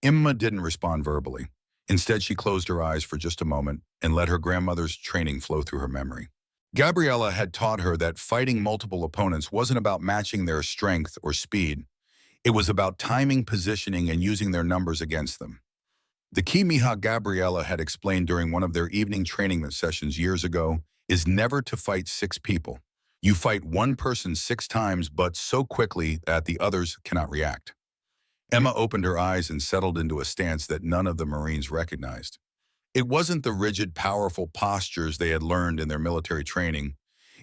Emma didn't respond verbally. Instead, she closed her eyes for just a moment and let her grandmother's training flow through her memory. Gabriella had taught her that fighting multiple opponents wasn't about matching their strength or speed. It was about timing, positioning, and using their numbers against them. The key Mija Gabriella had explained during one of their evening training sessions years ago is never to fight 6 people. You fight one person 6 times, but so quickly that the others cannot react. Emma opened her eyes and settled into a stance that none of the Marines recognized. It wasn't the rigid, powerful postures they had learned in their military training.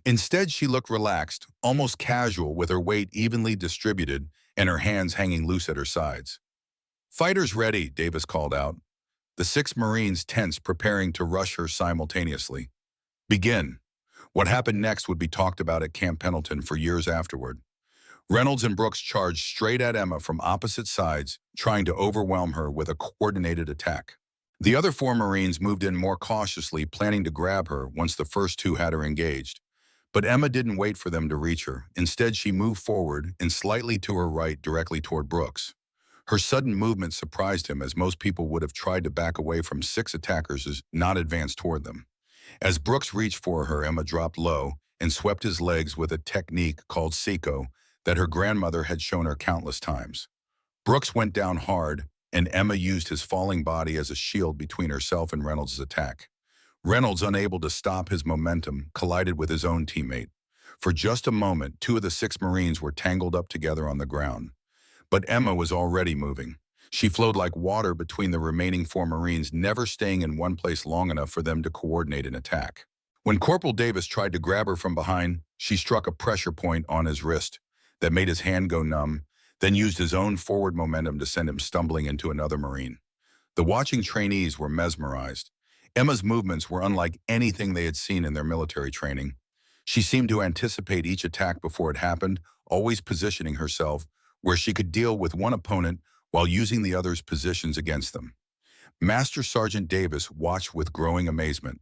Instead, she looked relaxed, almost casual, with her weight evenly distributed and her hands hanging loose at her sides. Fighters ready, Davis called out. The 6 Marines tensed, preparing to rush her simultaneously. Begin. What happened next would be talked about at Camp Pendleton for years afterward. Reynolds and Brooks charged straight at Emma from opposite sides, trying to overwhelm her with a coordinated attack. The other 4 Marines moved in more cautiously, planning to grab her once the first 2 had her engaged. But Emma didn't wait for them to reach her. Instead, she moved forward and slightly to her right, directly toward Brooks. Her sudden movement surprised him, as most people would have tried to back away from 6 attackers as not advance toward them. As Brooks reached for her, Emma dropped low and swept his legs with a technique called Seiko that her grandmother had shown her countless times. Brooks went down hard, and Emma used his falling body as a shield between herself and Reynolds' attack. Reynolds, unable to stop his momentum, collided with his own teammate. For just a moment, two of the six Marines were tangled up together on the ground. But Emma was already moving. She flowed like water between the remaining four Marines, never staying in one place long enough for them to coordinate an attack. When Corporal Davis tried to grab her from behind, she struck a pressure point on his wrist that made his hand go numb, then used his own forward momentum to send him stumbling into another Marine. The watching trainees were mesmerized. Emma's movements were unlike anything they had seen in their military training. She seemed to anticipate each attack before it happened, always positioning herself where she could deal with one opponent while using the other's positions against them. Master Sergeant Davis watched with growing amazement.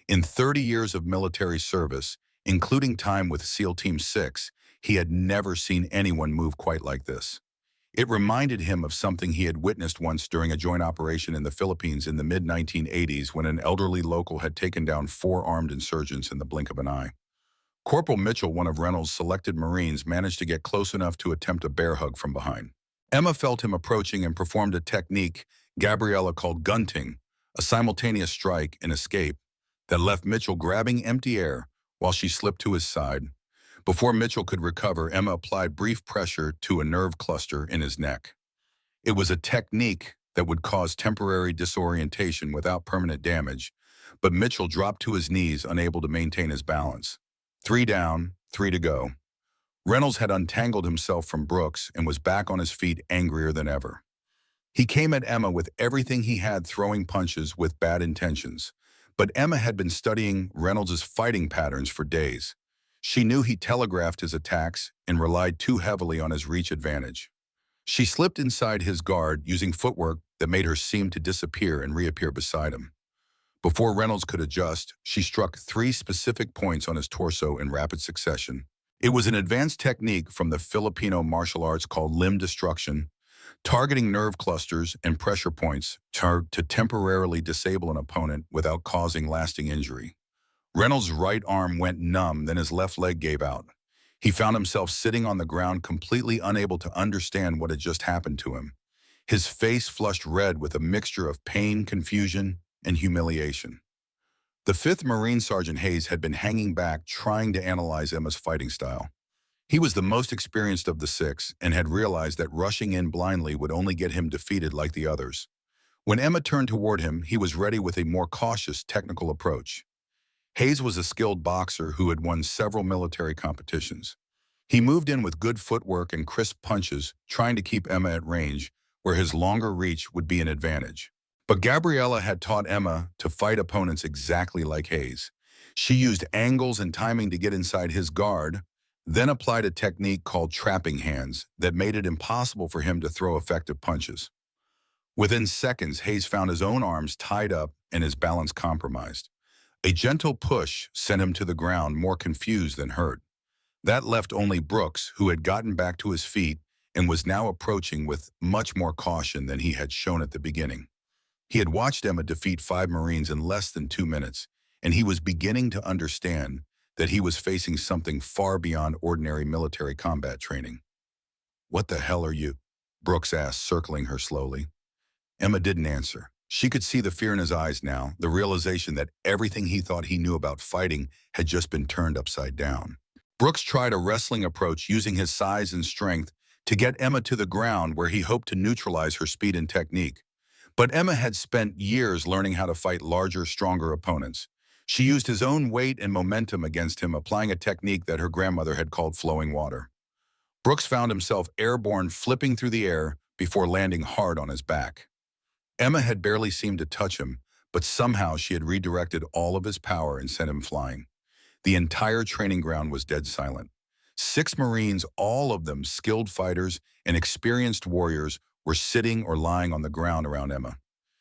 In 30 years of military service, including time with SEAL Team 6, he had never seen anyone move quite like this. It reminded him of something he had witnessed once during a joint operation in the Philippines in the mid-1980s when an elderly local had taken down four armed insurgents in the blink of an eye. Corporal Mitchell, one of Reynolds' selected Marines, managed to get close enough to attempt a bear hug from behind. Emma felt him approaching and performed a technique Gabriella called gunting, a simultaneous strike and escape that left Mitchell grabbing empty air while she slipped to his side. Before Mitchell could recover, Emma applied brief pressure to a nerve cluster in his neck. It was a technique that would cause temporary disorientation without permanent damage, but Mitchell dropped to his knees, unable to maintain his balance. 3 down, 3 to go. Reynolds had untangled himself from Brooks and was back on his feet, angrier than ever. He came at Emma with everything he had, throwing punches with bad intentions. But Emma had been studying Reynolds' fighting patterns for days. She knew he telegraphed his attacks and relied too heavily on his reach advantage. She slipped inside his guard, using footwork that made her seem to disappear and reappear beside him. Before Reynolds could adjust, she struck 3 specific points on his torso in rapid succession. It was an advanced technique from the Filipino martial arts called limb destruction, targeting nerve clusters and pressure points to temporarily disable an opponent without causing lasting injury. Reynolds' right arm went numb, then his left leg gave out. He found himself sitting on the ground, completely unable to understand what had just happened to him. His face flushed red with a mixture of pain, confusion, and humiliation. The 5th Marine Sergeant Hayes had been hanging back, trying to analyze Emma's fighting style. He was the most experienced of the 6 and had realized that rushing in blindly would only get him defeated like the others. When Emma turned toward him, he was ready with a more cautious, technical approach. Hayes was a skilled boxer who had won several military competitions. He moved in with good footwork and crisp punches, trying to keep Emma at range, where his longer reach would be an advantage. But Gabriella had taught Emma to fight opponents exactly like Hayes. She used angles and timing to get inside his guard, then applied a technique called trapping hands that made it impossible for him to throw effective punches. Within seconds, Hayes found his own arms tied up and his balance compromised. A gentle push sent him to the ground, more confused than hurt. That left only Brooks, who had gotten back to his feet and was now approaching with much more caution than he had shown at the beginning. He had watched Emma defeat 5 Marines in less than 2 minutes, and he was beginning to understand that he was facing something far beyond ordinary military combat training. "What the hell are you?" Brooks asked, circling her slowly. Emma didn't answer. She could see the fear in his eyes now, the realization that everything he thought he knew about fighting had just been turned upside down. Brooks tried a wrestling approach, using his size and strength to get Emma to the ground, where he hoped to neutralize her speed and technique. But Emma had spent years learning how to fight larger, stronger opponents. She used his own weight and momentum against him, applying a technique that her grandmother had called flowing water. Brooks found himself airborne, flipping through the air before landing hard on his back. Emma had barely seemed to touch him, but somehow she had redirected all of his power and sent him flying. The entire training ground was dead silent. 6 Marines, all of them skilled fighters and experienced warriors, were sitting or lying on the ground around Emma.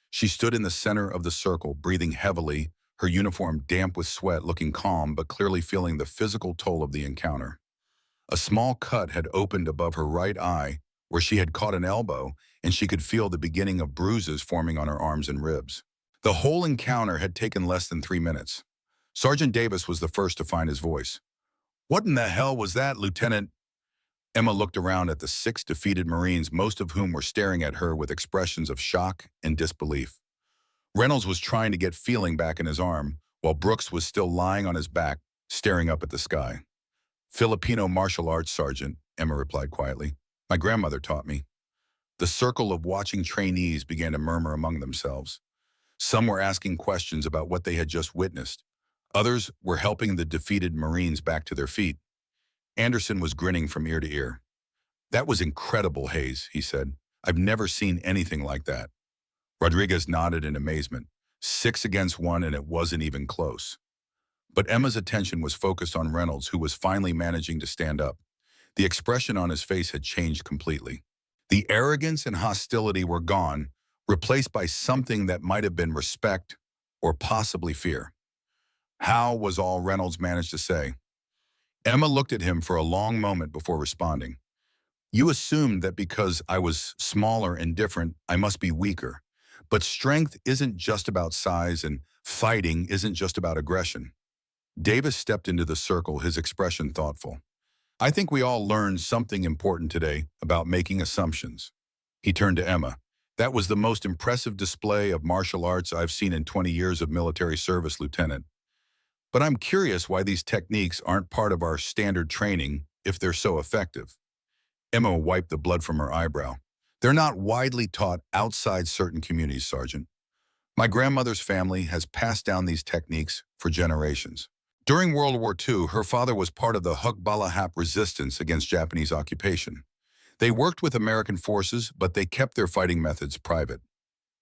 She stood in the center of the circle, breathing heavily, her uniform damp with sweat, looking calm but clearly feeling the physical toll of the encounter. A small cut had opened above her right eye, where she had caught an elbow, and she could feel the beginning of bruises forming on her arms and ribs. The whole encounter had taken less than 3 minutes. Sergeant Davis was the first to find his voice. "What in the hell was that, Lieutenant?" Emma looked around at the 6 defeated Marines, most of whom were staring at her with expressions of shock and disbelief. Reynolds was trying to get feeling back in his arm, while Brooks was still lying on his back, staring up at the sky. Filipino martial arts sergeant, Emma replied quietly. My grandmother taught me. The circle of watching trainees began to murmur among themselves. Some were asking questions about what they had just witnessed. Others were helping the defeated Marines back to their feet. Anderson was grinning from ear to ear. That was incredible, Hayes, he said. I've never seen anything like that. Rodriguez nodded in amazement. 6 against 1, and it wasn't even close. But Emma's attention was focused on Reynolds, who was finally managing to stand up. The expression on his face had changed completely. The arrogance and hostility were gone, replaced by something that might have been respect or possibly fear. How was all Reynolds managed to say? Emma looked at him for a long moment before responding. You assumed that because I was smaller and different, I must be weaker. But strength isn't just about size, and fighting isn't just about aggression. Davis stepped into the circle, his expression thoughtful. I think we all learned something important today about making assumptions. He turned to Emma. That was the most impressive display of martial arts I've seen in 20 years of military service, Lieutenant. But I'm curious why these techniques aren't part of our standard training if they're so effective. Emma wiped the blood from her eyebrow. They're not widely taught outside certain communities, Sergeant. My grandmother's family has passed down these techniques for generations. During World War II, her father was part of the Hukbalahap resistance against Japanese occupation. They worked with American forces, but they kept their fighting methods private.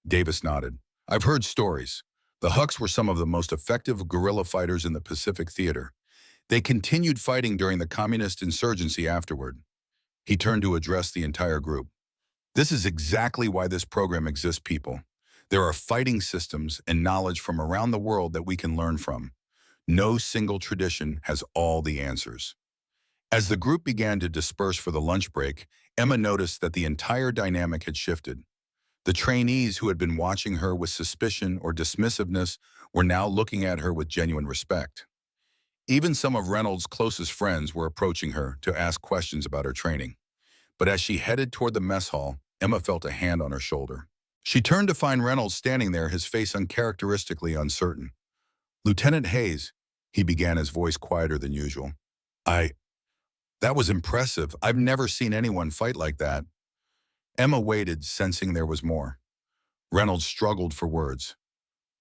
Davis nodded. I've heard stories. The Huks were some of the most effective guerrilla fighters in the Pacific Theater. They continued fighting during the communist insurgency afterward. He turned to address the entire group. This is exactly why this program exists, people. There are fighting systems and knowledge from around the world that we can learn from. No single tradition has all the answers. As the group began to disperse for the lunch break, Emma noticed that the entire dynamic had shifted. The trainees who had been watching her with suspicion or dismissiveness were now looking at her with genuine respect. Even some of Reynolds' closest friends were approaching her to ask questions about her training. But as she headed toward the mess hall, Emma felt a hand on her shoulder. She turned to find Reynolds standing there, his face uncharacteristically uncertain. Lieutenant Hayes, he began, his voice quieter than usual. That was impressive. I've never seen anyone fight like that. Emma waited, sensing there was more. Reynolds struggled for words.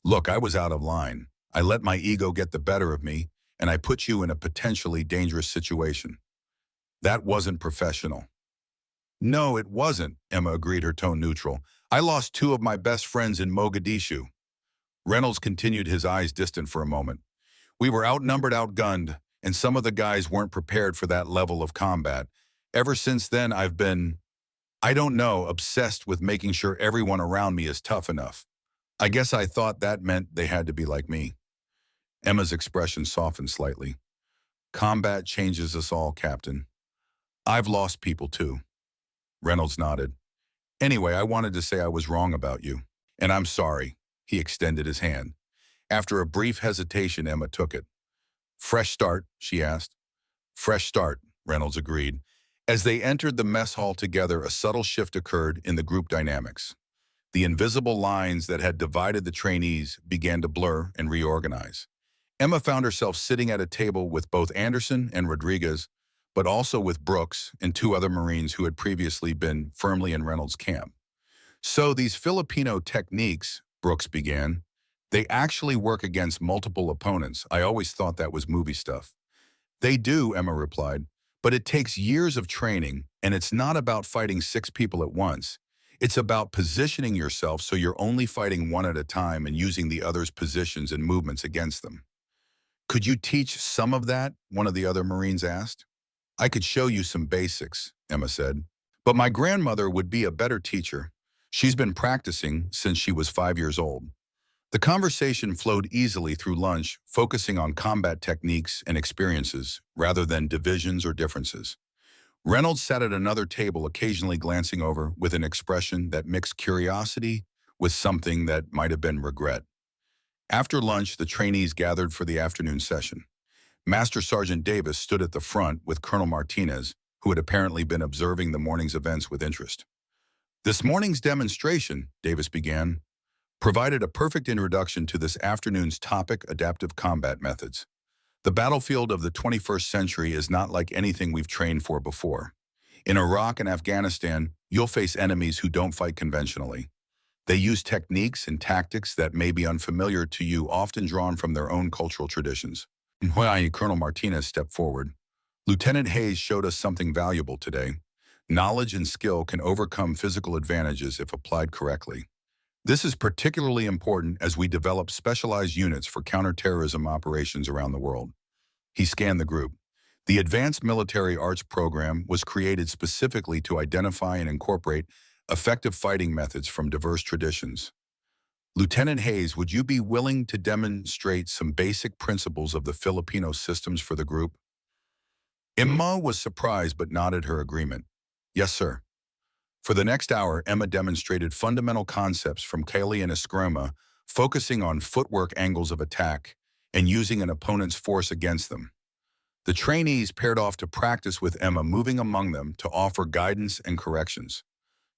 Look, I was out of line. I let my ego get the better of me, and I put you in a potentially dangerous situation. That wasn't professional. No, it wasn't, Emma agreed, her tone neutral. I lost 2 of my best friends in Mogadishu. Reynolds continued, his eyes distant for a moment. We were outnumbered, outgunned, and some of the guys weren't prepared for that level of combat. Ever since then, I've been, I don't know, obsessed with making sure everyone around me is tough enough. I guess I thought that meant they had to be like me. Emma's expression softened slightly. Combat changes us all, Captain. I've lost people too. Reynolds nodded. Anyway, I wanted to say I was wrong about you. And I'm sorry. He extended his hand. After a brief hesitation, Emma took it. Fresh start, she asked. Fresh start, Reynolds agreed. As they entered the mess hall together, a subtle shift occurred in the group dynamics. The invisible lines that had divided the trainees began to blur and reorganize. Emma found herself sitting at a table with both Anderson and Rodriguez, but also with Brooks and 2 other Marines who had previously been firmly in Reynolds' camp. So these Filipino techniques, Brooks began, they actually work against multiple opponents. I always thought that was movie stuff. They do, Emma replied, but it takes years of training, and it's not about fighting 6 people at once. It's about positioning yourself so you're only fighting one at a time and using the other's positions and movements against them. Could you teach some of that? One of the other Marines asked. I could show you some basics, Emma said. But my grandmother would be a better teacher. She's been practicing since she was 5 years old. The conversation flowed easily through lunch, focusing on combat techniques and experiences rather than divisions or differences. Reynolds sat at another table, occasionally glancing over with an expression that mixed curiosity with something that might have been regret. After lunch, the trainees gathered for the afternoon session. Master Sergeant Davis stood at the front with Colonel Martinez, who had apparently been observing the morning's events with interest. This morning's demonstration, Davis began, provided a perfect introduction to this afternoon's topic, adaptive combat methods. The battlefield of the 21st century is not like anything we've trained for before. In Iraq and Afghanistan, you'll face enemies who don't fight conventionally. They use techniques and tactics that may be unfamiliar to you, often drawn from their own cultural traditions. WWII Colonel Martinez stepped forward. Lieutenant Hayes showed us something valuable today. Knowledge and skill can overcome physical advantages if applied correctly. This is particularly important as we develop specialized units for counterterrorism operations around the world. He scanned the group. The Advanced Military Arts Program was created specifically to identify and incorporate effective fighting methods from diverse traditions. Lieutenant Hayes, would you be willing to demonstrate some basic principles of the Filipino systems for the group? Emma was surprised but nodded her agreement. Yes, sir. For the next hour, Emma demonstrated fundamental concepts from Kali and Eskrima, focusing on footwork angles of attack and using an opponent's force against them. The trainees paired off to practice with Emma, moving among them to offer guidance and corrections.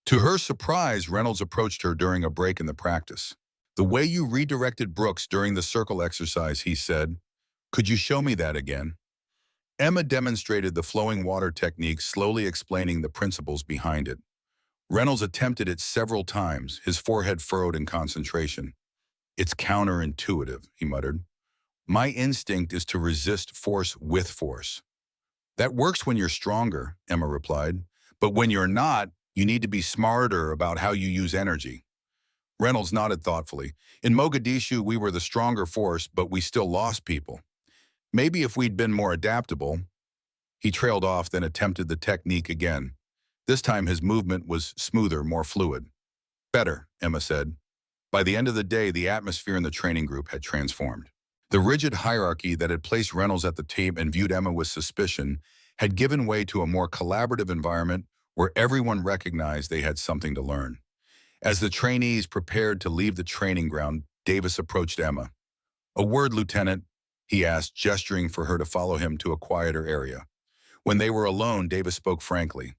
To her surprise, Reynolds approached her during a break in the practice. The way you redirected Brooks during the circle exercise, he said. Could you show me that again? Emma demonstrated the flowing water technique, slowly explaining the principles behind it. Reynolds attempted it several times, his forehead furrowed in concentration. It's counterintuitive, he muttered. My instinct is to resist force with force. That works when you're stronger, Emma replied. But when you're not, you need to be smarter about how you use energy. Reynolds nodded thoughtfully. In Mogadishu, we were the stronger force, but we still lost people. Maybe if we'd been more adaptable. He trailed off, then attempted the technique again. This time his movement was smoother, more fluid. Better, Emma said. By the end of the day, the atmosphere in the training group had transformed. The rigid hierarchy that had placed Reynolds at the table and viewed Emma with suspicion had given way to a more collaborative environment where everyone recognized they had something to learn. As the trainees prepared to leave the training ground, Davis approached Emma. A word, Lieutenant, he asked, gesturing for her to follow him to a quieter area. When they were alone, Davis spoke frankly.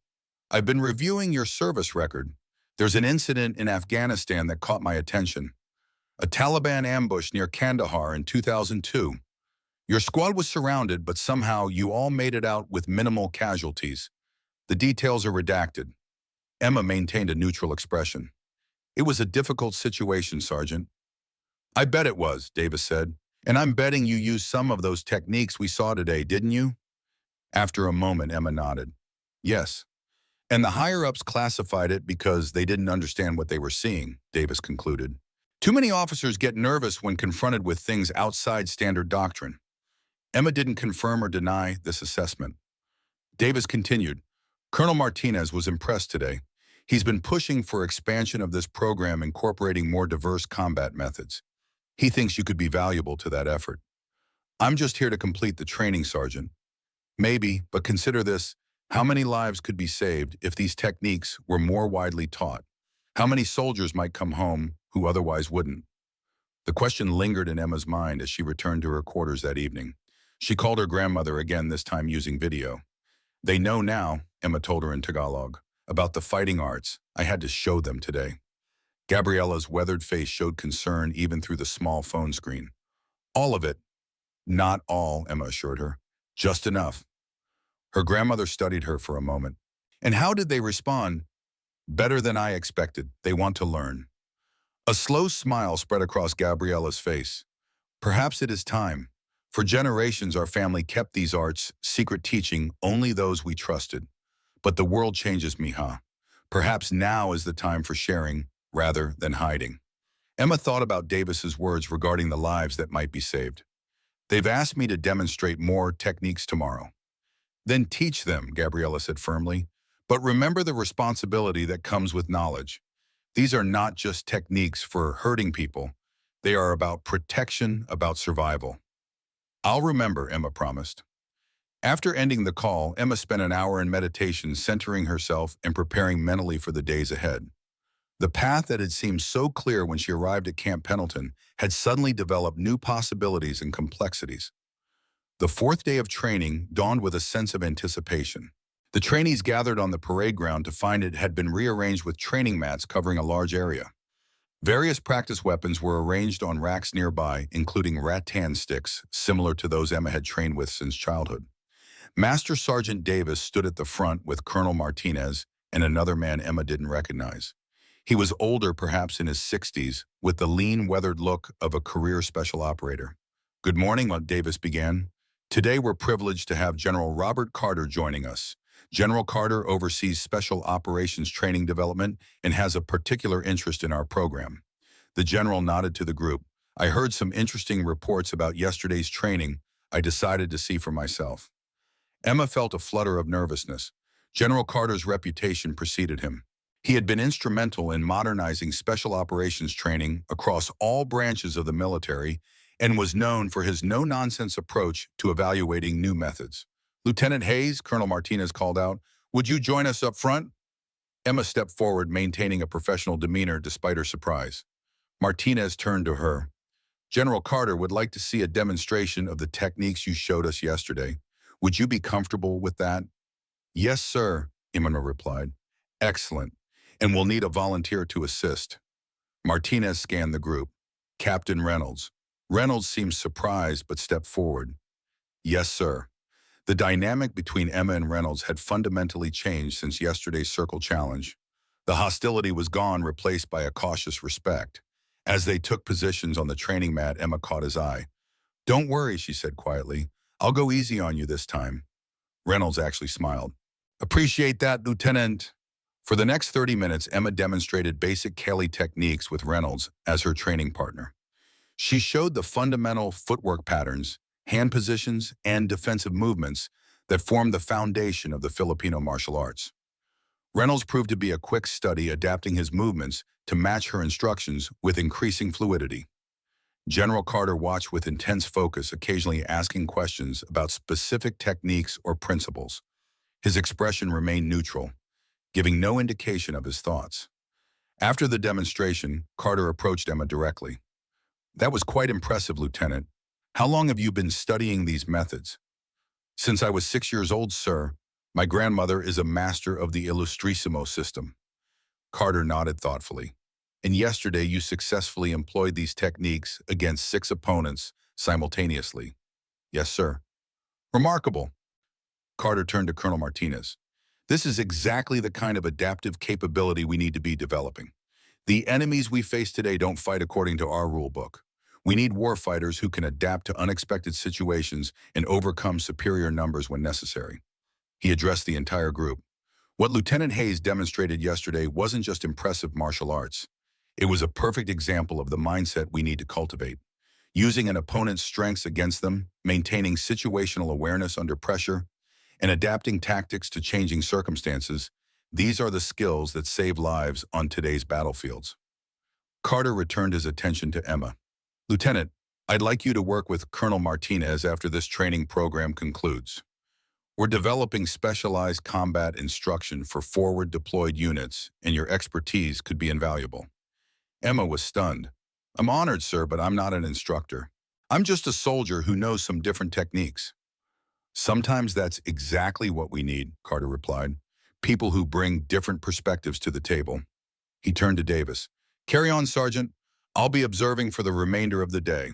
I've been reviewing your service record. There's an incident in Afghanistan that caught my attention. A Taliban ambush near Kandahar in 2002. Your squad was surrounded, but somehow you all made it out with minimal casualties. The details are redacted. Emma maintained a neutral expression. It was a difficult situation, Sergeant. I bet it was, Davis said. And I'm betting you used some of those techniques we saw today, didn't you? After a moment, Emma nodded. Yes. And the higher-ups classified it because they didn't understand what they were seeing, Davis concluded. Too many officers get nervous when confronted with things outside standard doctrine. Emma didn't confirm or deny this assessment. Davis continued. Colonel Martinez was impressed today. He's been pushing for expansion of this program, incorporating more diverse combat methods. He thinks you could be valuable to that effort. I'm just here to complete the training, Sergeant. Maybe, but consider this. How many lives could be saved if these techniques were more widely taught? How many soldiers might come home who otherwise wouldn't? The question lingered in Emma's mind as she returned to her quarters that evening. She called her grandmother again, this time using video. They know now, Emma told her in Tagalog, about the fighting arts. I had to show them today. Gabriella's weathered face showed concern even through the small phone screen. All of it. Not all, Emma assured her. Just enough. Her grandmother studied her for a moment. And how did they respond? Better than I expected. They want to learn. A slow smile spread across Gabriella's face. Perhaps it is time. For generations, our family kept these arts, secret teaching, only those we trusted. But the world changes, Mija. Perhaps now is the time for sharing, rather than hiding. Emma thought about Davis's words regarding the lives that might be saved. They've asked me to demonstrate more techniques tomorrow. Then teach them, Gabriella said firmly. But remember the responsibility that comes with knowledge. These are not just techniques for hurting people. They are about protection, about survival. I'll remember, Emma promised. After ending the call, Emma spent an hour in meditation, centering herself and preparing mentally for the days ahead. The path that had seemed so clear when she arrived at Camp Pendleton had suddenly developed new possibilities and complexities. The fourth day of training dawned with a sense of anticipation. The trainees gathered on the parade ground to find it had been rearranged with training mats covering a large area. Various practice weapons were arranged on racks nearby, including rattan sticks, similar to those Emma had trained with since childhood. Master Sergeant Davis stood at the front with Colonel Martinez and another man Emma didn't recognize. He was older, perhaps in his 60s, with the lean, weathered look of a career special operator. "Good morning," Davis began. "Today we're privileged to have General Robert Carter joining us. General Carter oversees Special Operations Training Development and has a particular interest in our program." The general nodded to the group. "I heard some interesting reports about yesterday's training. I decided to see for myself." Emma felt a flutter of nervousness. General Carter's reputation preceded him. He had been instrumental in modernizing special operations training across all branches of the military and was known for his no-nonsense approach to evaluating new methods. "Lieutenant Hayes," Colonel Martinez called out, "would you join us up front?" Emma stepped forward, maintaining a professional demeanor despite her surprise. Martinez turned to her. "General Carter would like to see a demonstration of the techniques you showed us yesterday. Would you be comfortable with that?" "Yes, sir," Imana replied. "Excellent. And we'll need a volunteer to assist." Martinez scanned the group. "Captain Reynolds." Reynolds seemed surprised but stepped forward. "Yes, sir." The dynamic between Emma and Reynolds had fundamentally changed since yesterday's circle challenge. The hostility was gone, replaced by a cautious respect. As they took positions on the training mat, Emma caught his eye. "Don't worry," she said quietly. "I'll go easy on you this time." Reynolds actually smiled. "Appreciate that, Lieutenant." For the next 30 minutes, Emma demonstrated basic Kelly techniques with Reynolds as her training partner. She showed the fundamental footwork patterns, hand positions, and defensive movements that form the foundation of the Filipino martial arts. Reynolds proved to be a quick study, adapting his movements to match her instructions with increasing fluidity. General Carter watched with intense focus, occasionally asking questions about specific techniques or principles. His expression remained neutral, giving no indication of his thoughts. After the demonstration, Carter approached Emma directly. "That was quite impressive, Lieutenant. How long have you been studying these methods?" "Since I was 6 years old, sir. My grandmother is a master of the Illustrissimo system." Carter nodded thoughtfully. "And yesterday you successfully employed these techniques against 6 opponents simultaneously." "Yes, sir." "Remarkable." Carter turned to Colonel Martinez. "This is exactly the kind of adaptive capability we need to be developing. The enemies we face today don't fight according to our rule book. We need warfighters who can adapt to unexpected situations and overcome superior numbers when necessary." He addressed the entire group. What Lieutenant Hayes demonstrated yesterday wasn't just impressive martial arts. It was a perfect example of the mindset we need to cultivate. Using an opponent's strengths against them, maintaining situational awareness under pressure, and adapting tactics to changing circumstances, these are the skills that save lives on today's battlefields. Carter returned his attention to Emma. "Lieutenant, I'd like you to work with Colonel Martinez after this training program concludes. We're developing specialized combat instruction for forward deployed units, and your expertise could be invaluable." Emma was stunned. "I'm honored, sir, but I'm not an instructor. I'm just a soldier who knows some different techniques." "Sometimes that's exactly what we need," Carter replied. "People who bring different perspectives to the table." He turned to Davis. "Carry on, Sergeant. I'll be observing for the remainder of the day."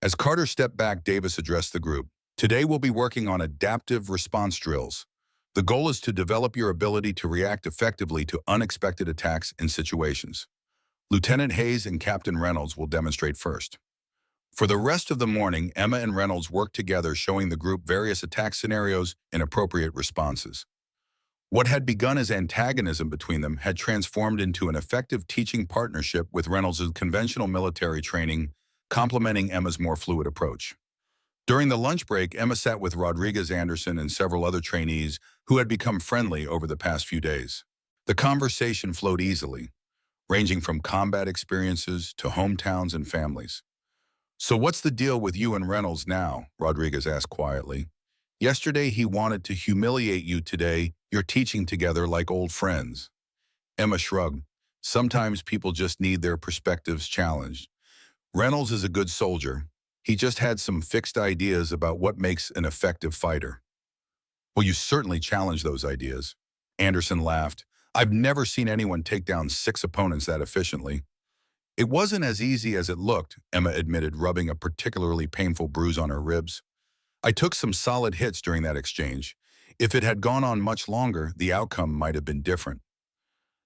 As Carter stepped back, Davis addressed the group. "Today we'll be working on adaptive response drills. The goal is to develop your ability to react effectively to unexpected attacks and situations. Lieutenant Hayes and Captain Reynolds will demonstrate first." For the rest of the morning, Emma and Reynolds worked together, showing the group various attack scenarios and appropriate responses. What had begun as antagonism between them had transformed into an effective teaching partnership, with Reynolds' conventional military training complementing Emma's more fluid approach. During the lunch break, Emma sat with Rodriguez Anderson and several other trainees who had become friendly over the past few days. The conversation flowed easily, ranging from combat experiences to hometowns and families. "So what's the deal with you and Reynolds now?" Rodriguez asked quietly. "Yesterday he wanted to humiliate you. Today you're teaching together like old friends." Emma shrugged. "Sometimes people just need their perspectives challenged. Reynolds is a good soldier. He just had some fixed ideas about what makes an effective fighter." "Well, you certainly challenged those ideas." Anderson laughed. "I've never seen anyone take down 6 opponents that efficiently." It wasn't as easy as it looked, Emma admitted, rubbing a particularly painful bruise on her ribs. I took some solid hits during that exchange. If it had gone on much longer, the outcome might have been different.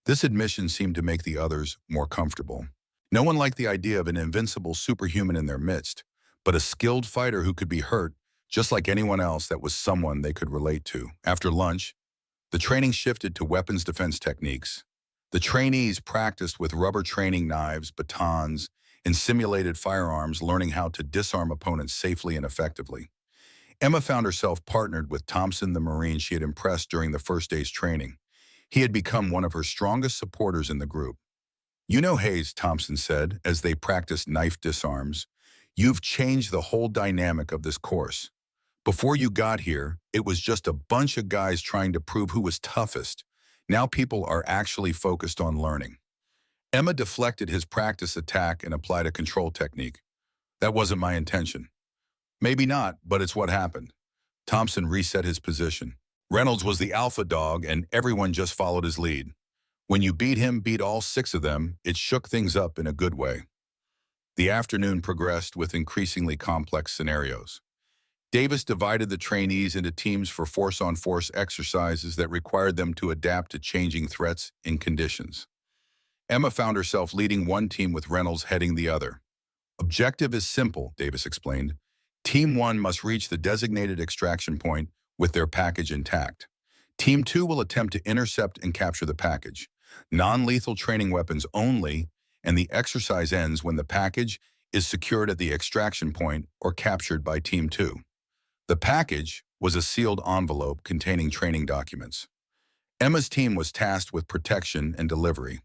This admission seemed to make the others more comfortable. No one liked the idea of an invincible superhuman in their midst, but a skilled fighter who could be hurt, just like anyone else, that was someone they could relate to. After lunch, the training shifted to weapons defense techniques. The trainees practiced with rubber training knives, batons, and simulated firearms, learning how to disarm opponents safely and effectively. Emma found herself partnered with Thompson, the Marine she had impressed during the first day's training. He had become one of her strongest supporters in the group. "You know, Hayes," Thompson said as they practiced knife disarms, "you've changed the whole dynamic of this course. Before you got here, it was just a bunch of guys trying to prove who was toughest. Now people are actually focused on learning." Emma deflected his practice attack and applied a control technique. "That wasn't my intention." "Maybe not, but it's what happened." Thompson reset his position. "Reynolds was the alpha dog and everyone just followed his lead. When you beat all 6 of them, it shook things up in a good way." The afternoon progressed with increasingly complex scenarios. Davis divided the trainees into teams for force-on-force exercises that required them to adapt to changing threats and conditions. Emma found herself leading one team with Reynolds heading the other. "Objective is simple," Davis explained. "Team 1 must reach the designated extraction point with their package intact. Team 2 will attempt to intercept and capture the package. Non-lethal training weapons only, and the exercise ends when the package is secured at the extraction point or captured by Team 2. The package was a sealed envelope containing training documents. Emma's team was tasked with protection and delivery.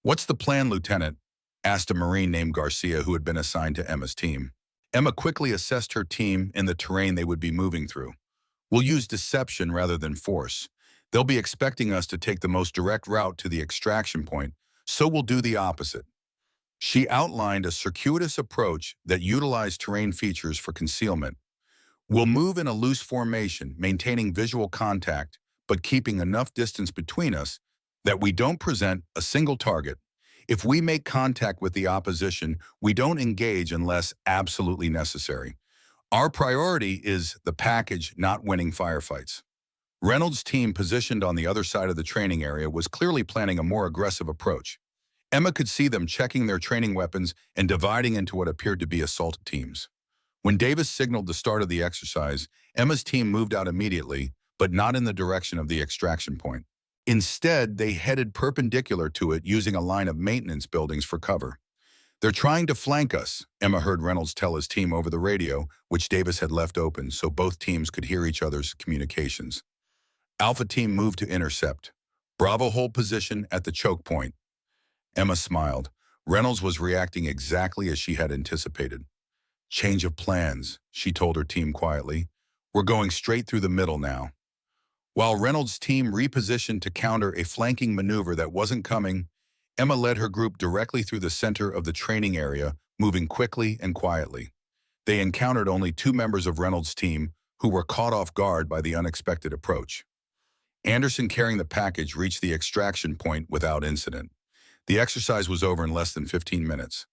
"What's the plan, Lieutenant?" asked a Marine named Garcia who had been assigned to Emma's team. Emma quickly assessed her team and the terrain they would be moving through. "We'll use deception rather than force. They'll be expecting us to take the most direct route to the extraction point, so we'll do the opposite." She outlined a circuitous approach that utilized terrain features for concealment. "We'll move in a loose formation, maintaining visual contact, but keeping enough distance between us that we don't present a single target. If we make contact with the opposition, we don't engage unless absolutely necessary. Our priority is the package, not winning firefights." Reynolds' team, positioned on the other side of the training area, was clearly planning a more aggressive approach. Emma could see them checking their training weapons and dividing into what appeared to be assault teams. When Davis signaled the start of the exercise, Emma's team moved out immediately, but not in the direction of the extraction point. Instead, they headed perpendicular to it, using a line of maintenance buildings for cover. "They're trying to flank us," Emma heard Reynolds tell his team over the radio, which Davis had left open so both teams could hear each other's communications. "Alpha team moved to intercept. Bravo hold position at the choke point." Emma smiled. Reynolds was reacting exactly as she had anticipated. "Change of plans," she told her team quietly. "We're going straight through the middle now." While Reynolds' team repositioned to counter a flanking maneuver that wasn't coming, Emma led her group directly through the center of the training area, moving quickly and quietly. They encountered only 2 members of Reynolds' team, who were caught off guard by the unexpected approach. Anderson, carrying the package, reached the extraction point without incident. The exercise was over in less than 15 minutes.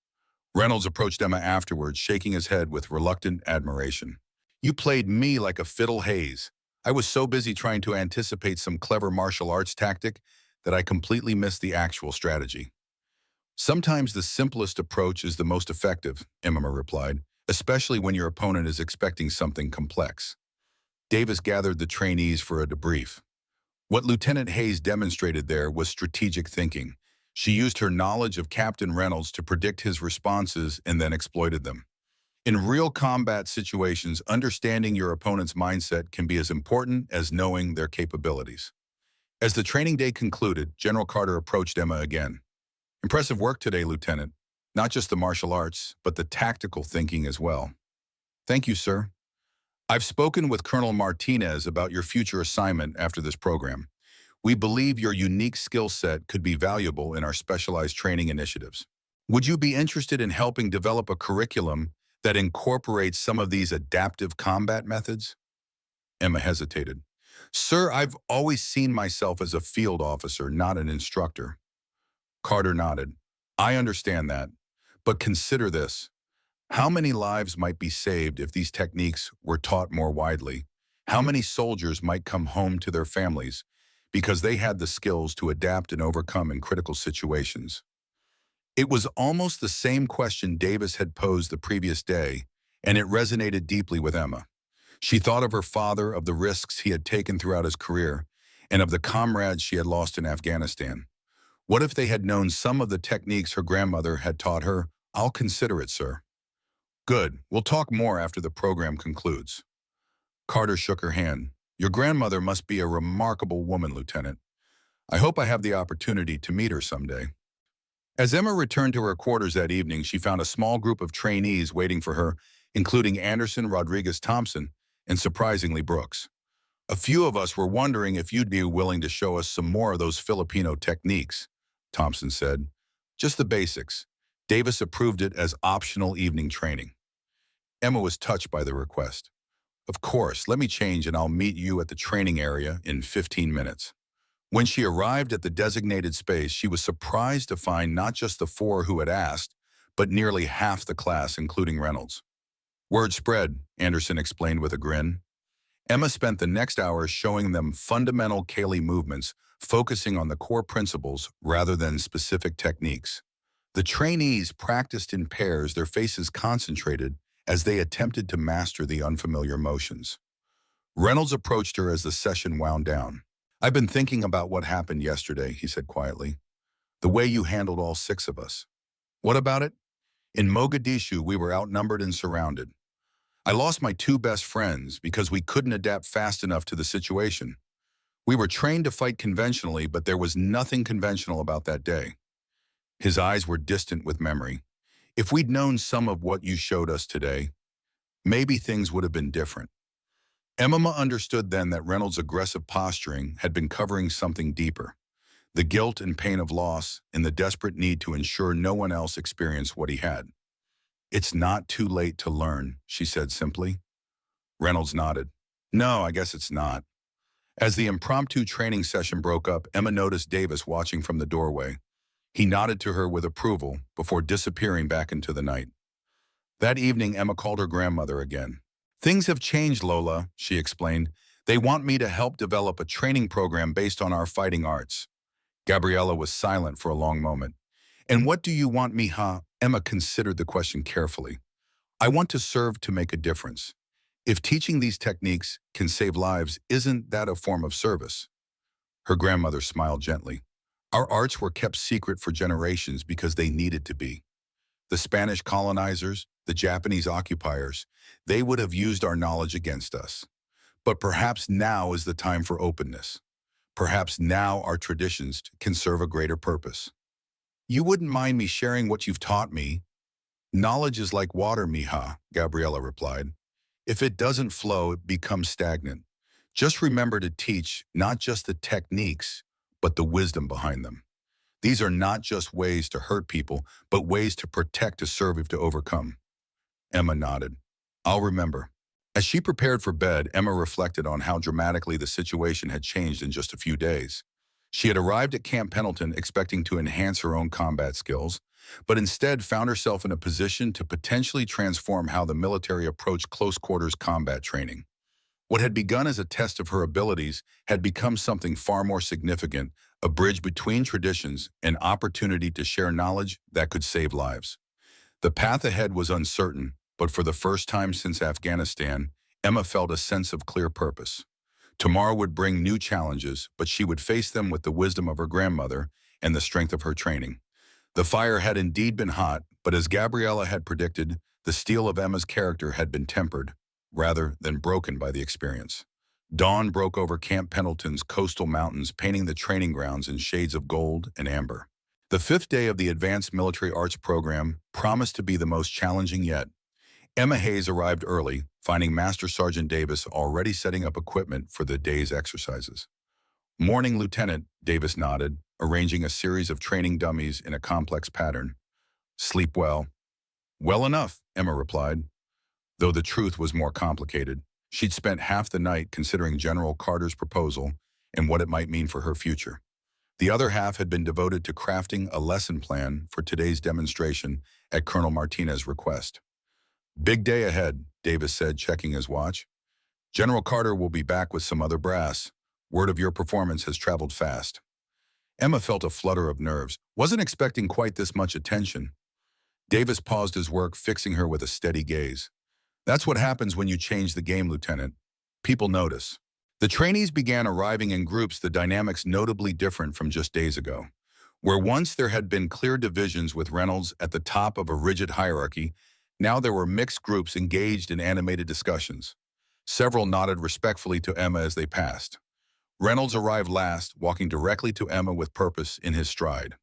Reynolds approached Emma afterwards, shaking his head with reluctant admiration. "You played me like a fiddle, Hayes. I was so busy trying to anticipate some clever martial arts tactic that I completely missed the actual strategy." "Sometimes the simplest approach is the most effective," Emma replied, "especially when your opponent is expecting something complex." Davis gathered the trainees for a debrief. What Lieutenant Hayes demonstrated there was strategic thinking. She used her knowledge of Captain Reynolds to predict his responses and then exploited them. In real combat situations, understanding your opponent's mindset can be as important as knowing their capabilities. As the training day concluded, General Carter approached Emma again. "Impressive work today, Lieutenant. Not just the martial arts, but the tactical thinking as well." "Thank you, sir. I've spoken with Colonel Martinez about your future assignment after this program. We believe your unique skill set could be valuable in our specialized training initiatives. Would you be interested in helping develop a curriculum that incorporates some of these adaptive combat methods?" Emma hesitated. "Sir, I've always seen myself as a field officer, not an instructor." Carter nodded. I understand that, but consider this. How many lives might be saved if these techniques were taught more widely? How many soldiers might come home to their families because they had the skills to adapt and overcome in critical situations? It was almost the same question Davis had posed the previous day, and it resonated deeply with Emma. She thought of her father, of the risks he had taken throughout his career, and of the comrades she had lost in Afghanistan. What if they had known some of the techniques her grandmother had taught her? I'll consider it, sir. Good. We'll talk more after the program concludes. Carter shook her hand. Your grandmother must be a remarkable woman, Lieutenant. I hope I have the opportunity to meet her someday. As Emma returned to her quarters that evening, she found a small group of trainees waiting for her, including Anderson, Rodriguez Thompson, and surprisingly Brooks. A few of us were wondering if you'd be willing to show us some more of those Filipino techniques, Thompson said. Just the basics. Davis approved it as optional evening training. Emma was touched by the request. Of course, let me change and I'll meet you at the training area in 15 minutes. When she arrived at the designated space, she was surprised to find not just the four who had asked, but nearly half the class, including Reynolds. Word spread, Anderson explained with a grin. Emma spent the next hour showing them fundamental Kali movements, focusing on the core principles rather than specific techniques. The trainees practiced in pairs, their faces concentrated as they attempted to master the unfamiliar motions. Reynolds approached her as the session wound down. I've been thinking about what happened yesterday, he said quietly. The way you handled all six of us. What about it? In Mogadishu, we were outnumbered and surrounded. I lost my two best friends because we couldn't adapt fast enough to the situation. We were trained to fight conventionally, but there was nothing conventional about that day. His eyes were distant with memory. If we'd known some of what you showed us today, maybe things would have been different. Emma understood then that Reynolds' aggressive posturing had been covering something deeper. The guilt and pain of loss and the desperate need to ensure no one else experienced what he had. It's not too late to learn, she said simply. Reynolds nodded. No, I guess it's not. As the impromptu training session broke up, Emma noticed Davis watching from the doorway. He nodded to her with approval before disappearing back into the night. That evening, Emma called her grandmother again. Things have changed, Lola, she explained. They want me to help develop a training program based on our fighting arts. Gabriella was silent for a long moment. And what do you want me, huh? Emma considered the question carefully. I want to serve to make a difference. If teaching these techniques can save lives, isn't that a form of service? Her grandmother smiled gently. Our arts were kept secret for generations because they needed to be. The Spanish colonizers, the Japanese occupiers, they would have used our knowledge against us. But perhaps now is the time for openness. Perhaps now our traditions can serve a greater purpose. You wouldn't mind me sharing what you've taught me? Knowledge is like water, mija, Gabriella replied. If it doesn't flow, it becomes stagnant. Just remember to teach not just the techniques, but the wisdom behind them. These are not just ways to hurt people, but ways to protect, to serve, to overcome. Emma nodded. I'll remember. As she prepared for bed, Emma reflected on how dramatically the situation had changed in just a few days. She had arrived at Camp Pendleton expecting to enhance her own combat skills, but instead found herself in a position to potentially transform how the military approached close-quarters combat training. What had begun as a test of her abilities had become something far more significant, a bridge between traditions, an opportunity to share knowledge that could save lives. The path ahead was uncertain, but for the first time since Afghanistan, Emma felt a sense of clear purpose. Tomorrow would bring new challenges, but she would face them with the wisdom of her grandmother and the strength of her training. The fire had indeed been hot, but as Gabriella had predicted, the steel of Emma's character had been tempered, rather than broken by the experience. Dawn broke over Camp Pendleton's coastal mountains, painting the training grounds in shades of gold and amber. The fifth day of the Advanced Military Arts program promised to be the most challenging yet. Emma Hayes arrived early, finding Master Sergeant Davis already setting up equipment for the day's exercises. Morning, Lieutenant, Davis nodded, arranging a series of training dummies in a complex pattern. Sleep well. Well enough, Emma replied, though the truth was more complicated. She'd spent half the night considering General Carter's proposal and what it might mean for her future. The other half had been devoted to crafting a lesson plan for today's demonstration at Colonel Martinez's request. "Big day ahead," Davis said, checking his watch. "General Carter will be back with some other brass. Word of your performance has traveled fast." Emma felt a flutter of nerves, wasn't expecting quite this much attention. Davis paused his work, fixing her with a steady gaze. "That's what happens when you change the game, Lieutenant. People notice." The trainees began arriving in groups, the dynamics notably different from just days ago. Where once there had been clear divisions with Reynolds at the top of a rigid hierarchy, now there were mixed groups engaged in animated discussions. Several nodded respectfully to Emma as they passed. Reynolds arrived last, walking directly to Emma with purpose in his stride.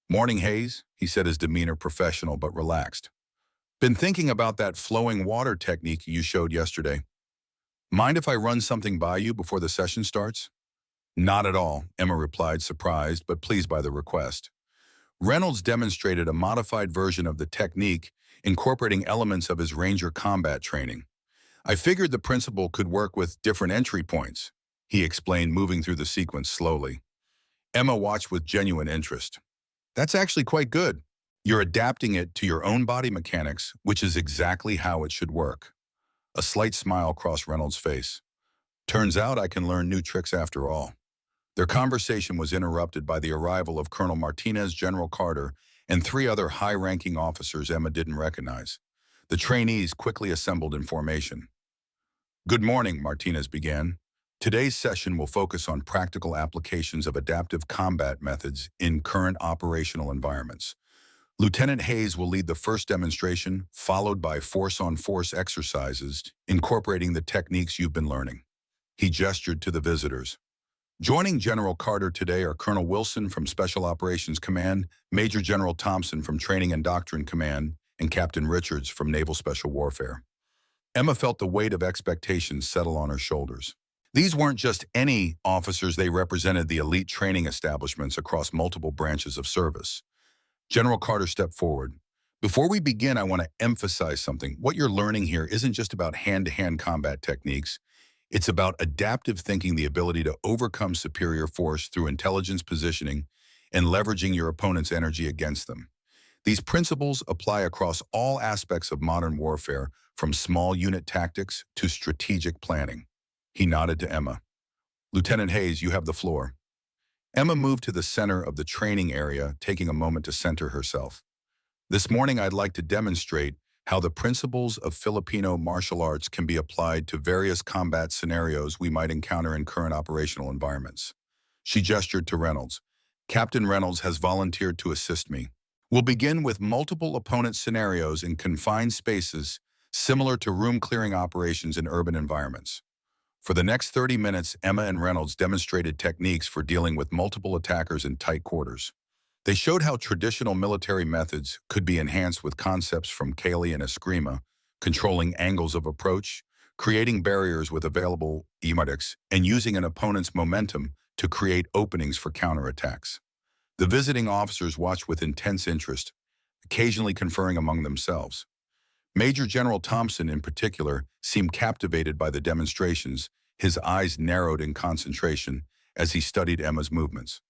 "Morning, Hayes," he said, his demeanor professional but relaxed. "Been thinking about that flowing water technique you showed yesterday. Mind if I run something by you before the session starts?" "Not at all," Emma replied, surprised but pleased by the request. Reynolds demonstrated a modified version of the technique, incorporating elements of his Ranger combat training. "I figured the principle could work with different entry points," he explained, moving through the sequence slowly. Emma watched with genuine interest. "That's actually quite good. You're adapting it to your own body mechanics, which is exactly how it should work." A slight smile crossed Reynolds' face. "Turns out I can learn new tricks after all." Their conversation was interrupted by the arrival of Colonel Martinez, General Carter, and three other high-ranking officers Emma didn't recognize. The trainees quickly assembled in formation. "Good morning," Martinez began. "Today's session will focus on practical applications of adaptive combat methods in current operational environments. Lieutenant Hayes will lead the first demonstration, followed by force-on-force exercises, incorporating the techniques you've been learning." He gestured to the visitors. "Joining General Carter today are Colonel Wilson from Special Operations Command, Major General Thompson from Training and Doctrine Command, and Captain Richards from Naval Special Warfare." Emma felt the weight of expectations settle on her shoulders. These weren't just any officers, they represented the elite training establishments across multiple branches of service. General Carter stepped forward. "Before we begin, I want to emphasize something. What you're learning here isn't just about hand-to-hand combat techniques. It's about adaptive thinking, the ability to overcome superior force through intelligence positioning and leveraging your opponent's energy against them. These principles apply across all aspects of modern warfare, from small unit tactics to strategic planning." He nodded to Emma. "Lieutenant Hayes, you have the floor." Emma moved to the center of the training area, taking a moment to center herself. "This morning, I'd like to demonstrate how the principles of Filipino martial arts can be applied to various combat scenarios we might encounter in current operational environments." She gestured to Reynolds. "Captain Reynolds has volunteered to assist me. We'll begin with multiple opponent scenarios in confined spaces, similar to room-clearing operations in urban environments." For the next 30 minutes, Emma and Reynolds demonstrated techniques for dealing with multiple attackers in tight quarters. They showed how traditional military methods could be enhanced with concepts from Cayley and Eskrima, controlling angles of approach, creating barriers with available ematics, and using an opponent's momentum to create openings for counterattacks. The visiting officers watched with intense interest, occasionally conferring among themselves. Major General Thompson, in particular, seemed captivated by the demonstrations, his eyes narrowed in concentration as he studied Emma's movements.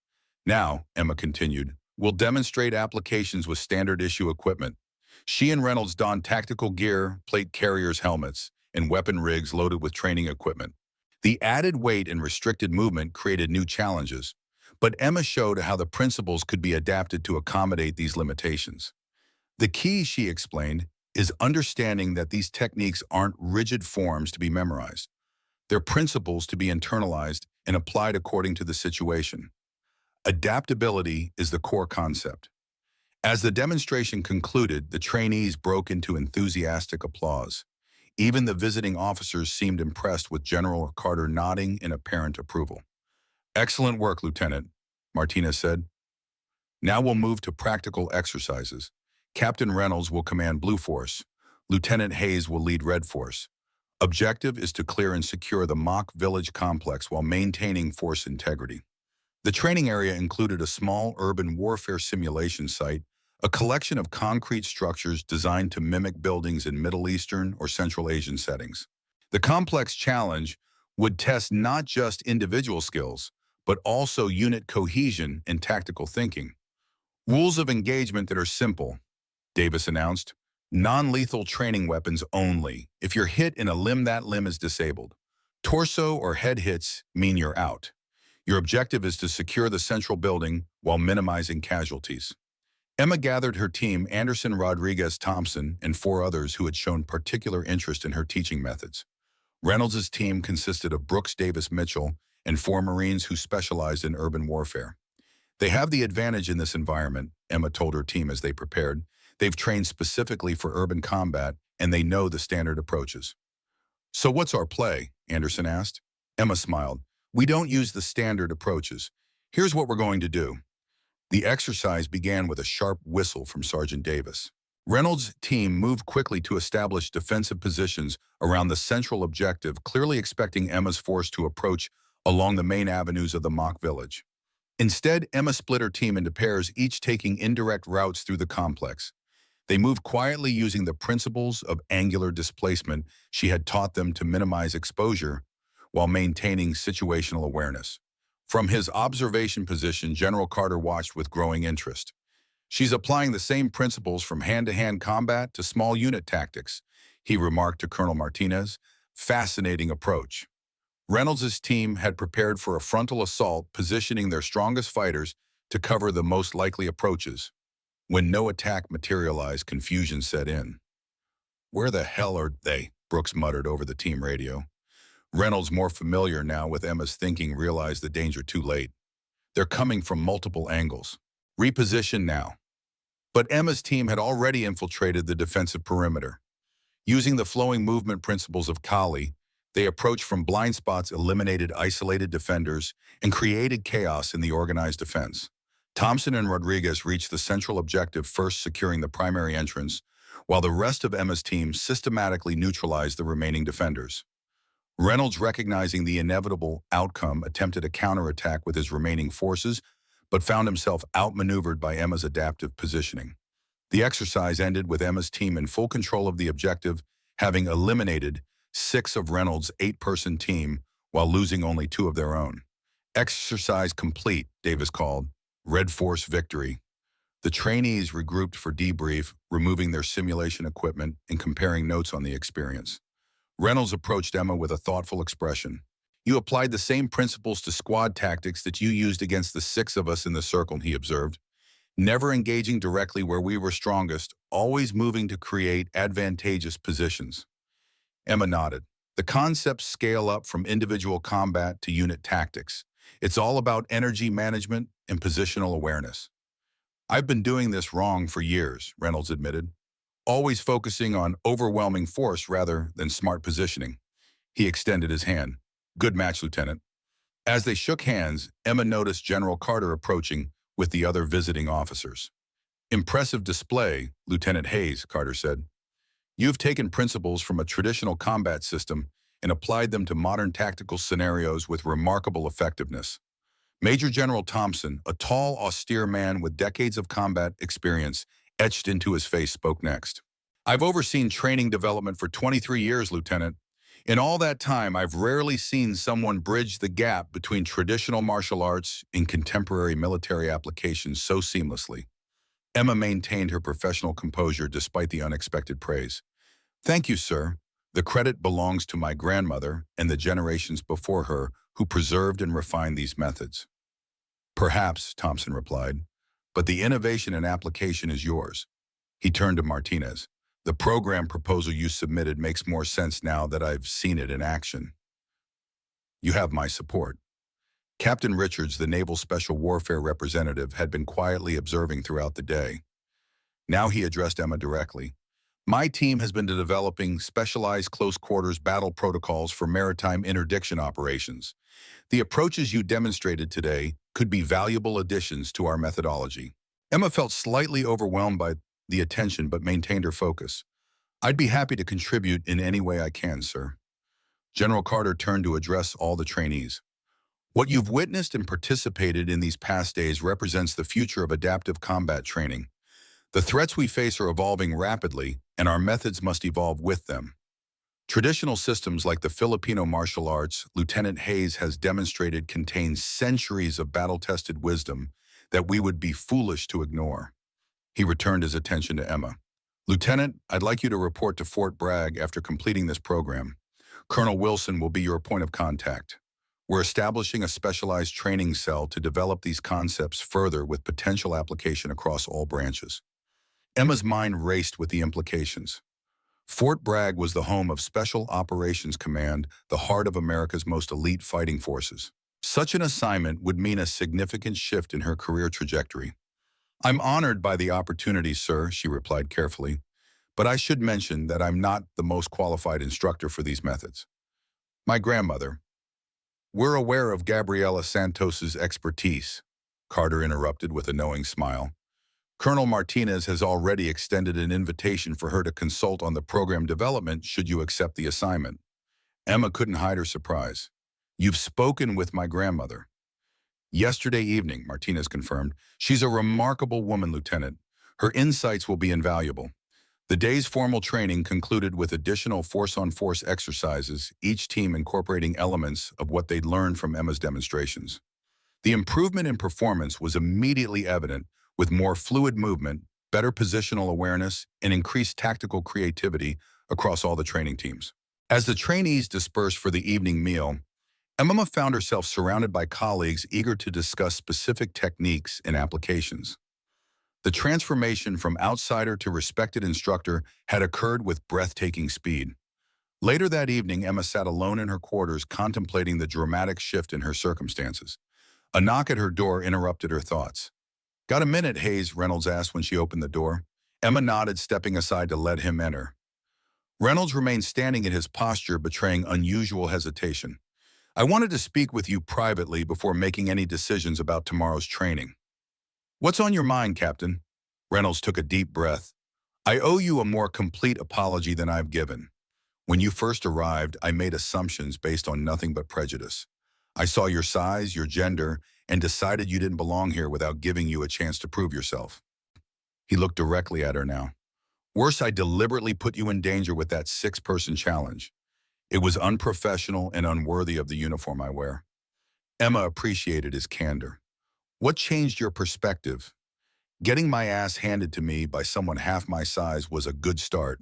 "Now," Emma continued, "we'll demonstrate applications with standard issue equipment." She and Reynolds donned tactical gear, plate carriers' helmets, and weapon rigs loaded with training equipment. The added weight and restricted movement created new challenges, but Emma showed how the principles could be adapted to accommodate these limitations. "The key," she explained, "is understanding that these techniques aren't rigid forms to be memorized. They're principles to be internalized and applied according to the situation. Adaptability is the core concept." As the demonstration concluded, the trainees broke into enthusiastic applause. Even the visiting officers seemed impressed, with General Carter nodding in apparent approval. "Excellent work, Lieutenant," Martinez said. "Now we'll move to practical exercises. Captain Reynolds will command Blue Force. Lieutenant Hayes will lead Red Force. Objective is to clear and secure the mock village complex while maintaining force integrity." The training area included a small urban warfare simulation site, a collection of concrete structures designed to mimic buildings in Middle Eastern or Central Asian settings. The complex challenge would test not just individual skills, but also unit cohesion and tactical thinking. Rules of engagement that are simple, Davis announced. Non-lethal training weapons only. If you're hit in a limb, that limb is disabled. Torso or head hits mean you're out. Your objective is to secure the central building while minimizing casualties. Emma gathered her team, Anderson Rodriguez Thompson, and 4 others who had shown particular interest in her teaching methods. Reynolds' team consisted of Brooks Davis Mitchell and 4 Marines who specialized in urban warfare. They have the advantage in this environment, Emma told her team as they prepared. They've trained specifically for urban combat, and they know the standard approaches. So what's our play? Anderson asked. Emma smiled. We don't use the standard approaches. Here's what we're going to do. The exercise began with a sharp whistle from Sergeant Davis. Reynolds' team moved quickly to establish defensive positions around the central objective, clearly expecting Emma's force to approach along the main avenues of the mock village. Instead, Emma split her team into pairs, each taking indirect routes through the complex. They moved quietly using the principles of angular displacement she had taught them to minimize exposure while maintaining situational awareness. From his observation position, General Carter watched with growing interest. She's applying the same principles from hand-to-hand combat to small unit tactics, he remarked to Colonel Martinez. Fascinating approach. Reynolds' team had prepared for a frontal assault, positioning their strongest fighters to cover the most likely approaches. When no attack materialized, confusion set in. Where the hell are they? Brooks muttered over the team radio. Reynolds, more familiar now with Emma's thinking, realized the danger too late. They're coming from multiple angles. Reposition now. But Emma's team had already infiltrated the defensive perimeter. Using the flowing movement principles of Kali, they approached from blind spots, eliminated isolated defenders, and created chaos in the organized defense. Thompson and Rodriguez reached the central objective, first securing the primary entrance, while the rest of Emma's team systematically neutralized the remaining defenders. Reynolds, recognizing the inevitable outcome, attempted a counterattack with his remaining forces, but found himself outmaneuvered by Emma's adaptive positioning. The exercise ended with Emma's team in full control of the objective, having eliminated 6 of Reynolds' 8-person team while losing only 2 of their own. Exercise complete, Davis called. Red Force victory. The trainees regrouped for debrief, removing their simulation equipment and comparing notes on the experience. Reynolds approached Emma with a thoughtful expression. You applied the same principles to squad tactics that you used against the 6 of us in the circle, he observed. Never engaging directly where we were strongest, always moving to create advantageous positions. Emma nodded. The concepts scale up from individual combat to unit tactics. It's all about energy management and positional awareness. I've been doing this wrong for years, Reynolds admitted. Always focusing on overwhelming force rather than smart positioning. He extended his hand. Good match, Lieutenant. As they shook hands, Emma noticed General Carter approaching with the other visiting officers. Impressive display, Lieutenant Hayes, Carter said. You've taken principles from a traditional combat system and applied them to modern tactical scenarios with remarkable effectiveness. Major General Thompson, a tall, austere man with decades of combat experience etched into his face, spoke next. I've overseen training development for 23 years, Lieutenant. In all that time, I've rarely seen someone bridge the gap between traditional martial arts and contemporary military applications so seamlessly. Emma maintained her professional composure despite the unexpected praise. Thank you, sir. The credit belongs to my grandmother and the generations before her who preserved and refined these methods. Perhaps, Thompson replied, but the innovation and application is yours. He turned to Martinez. The program proposal you submitted makes more sense now that I've seen it in action. You have my support. Captain Richards, the Naval Special Warfare representative, had been quietly observing throughout the day. Now he addressed Emma directly. My team has been developing specialized close-quarters battle protocols for maritime interdiction operations. The approaches you demonstrated today could be valuable additions to our methodology. Emma felt slightly overwhelmed by the attention but maintained her focus. I'd be happy to contribute in any way I can, sir. General Carter turned to address all the trainees. What you've witnessed and participated in these past days represents the future of adaptive combat training. The threats we face are evolving rapidly, and our methods must evolve with them. Traditional systems like the Filipino martial arts, Lieutenant Hayes has demonstrated contain centuries of battle-tested wisdom that we would be foolish to ignore. He returned his attention to Emma. Lieutenant, I'd like you to report to Fort Bragg after completing this program. Colonel Wilson will be your point of contact. We're establishing a specialized training cell to develop these concepts further with potential application across all branches. Emma's mind raced with the implications. Fort Bragg was the home of Special Operations Command, the heart of America's most elite fighting forces. Such an assignment would mean a significant shift in her career trajectory. I'm honored by the opportunity, sir, she replied carefully, but I should mention that I'm not the most qualified instructor for these methods. My grandmother. We're aware of Gabriela Santos's expertise, Carter interrupted with a knowing smile. Colonel Martinez has already extended an invitation for her to consult on the program development should you accept the assignment. Emma couldn't hide her surprise. You've spoken with my grandmother. Yesterday evening, Martinez confirmed. She's a remarkable woman, Lieutenant. Her insights will be invaluable. The day's formal training concluded with additional force-on-force exercises, each team incorporating elements of what they'd learned from Emma's demonstrations. The improvement in performance was immediately evident, with more fluid movement, better positional awareness, and increased tactical creativity across all the training teams. As the trainees dispersed for the evening meal, Emma found herself surrounded by colleagues eager to discuss specific techniques and applications. The transformation from outsider to respected instructor had occurred with breathtaking speed. Later that evening, Emma sat alone in her quarters contemplating the dramatic shift in her circumstances. A knock at her door interrupted her thoughts. Got a minute, Hayes? Reynolds asked when she opened the door. Emma nodded, stepping aside to let him enter. Reynolds remained standing in his posture, betraying unusual hesitation. I wanted to speak with you privately before making any decisions about tomorrow's training. What's on your mind, Captain? Reynolds took a deep breath. I owe you a more complete apology than I've given. When you first arrived, I made assumptions based on nothing but prejudice. I saw your size, your gender, and decided you didn't belong here without giving you a chance to prove yourself. He looked directly at her now. Worse, I deliberately put you in danger with that 6-person challenge. It was unprofessional and unworthy of the uniform I wear. Emma appreciated his candor. What changed your perspective? Getting my ass handed to me by someone half my size was a good start,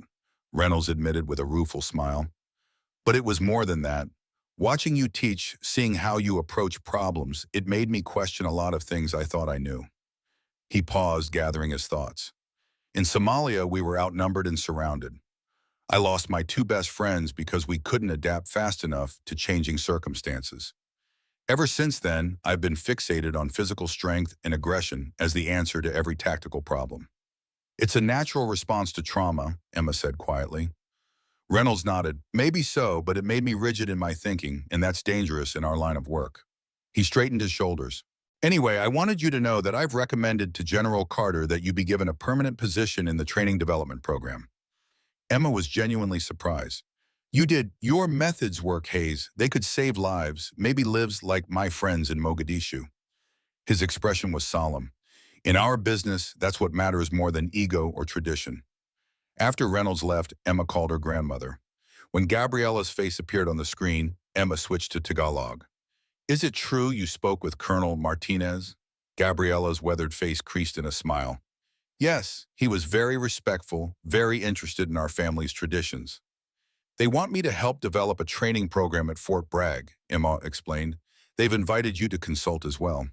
Reynolds admitted with a rueful smile. But it was more than that. Watching you teach, seeing how you approach problems, it made me question a lot of things I thought I knew. He paused, gathering his thoughts. In Somalia, we were outnumbered and surrounded. I lost my 2 best friends because we couldn't adapt fast enough to changing circumstances. Ever since then, I've been fixated on physical strength and aggression as the answer to every tactical problem. It's a natural response to trauma, Emma said quietly. Reynolds nodded. Maybe so, but it made me rigid in my thinking, and that's dangerous in our line of work. He straightened his shoulders. Anyway, I wanted you to know that I've recommended to General Carter that you be given a permanent position in the training development program. Emma was genuinely surprised. You did your methods work, Hayes. They could save lives, maybe lives like my friends in Mogadishu. His expression was solemn. In our business, that's what matters more than ego or tradition. After Reynolds left, Emma called her grandmother. When Gabriela's face appeared on the screen, Emma switched to Tagalog. Is it true you spoke with Colonel Martinez? Gabriela's weathered face creased in a smile. Yes, he was very respectful, very interested in our family's traditions. They want me to help develop a training program at Fort Bragg, Emma explained. They've invited you to consult as well.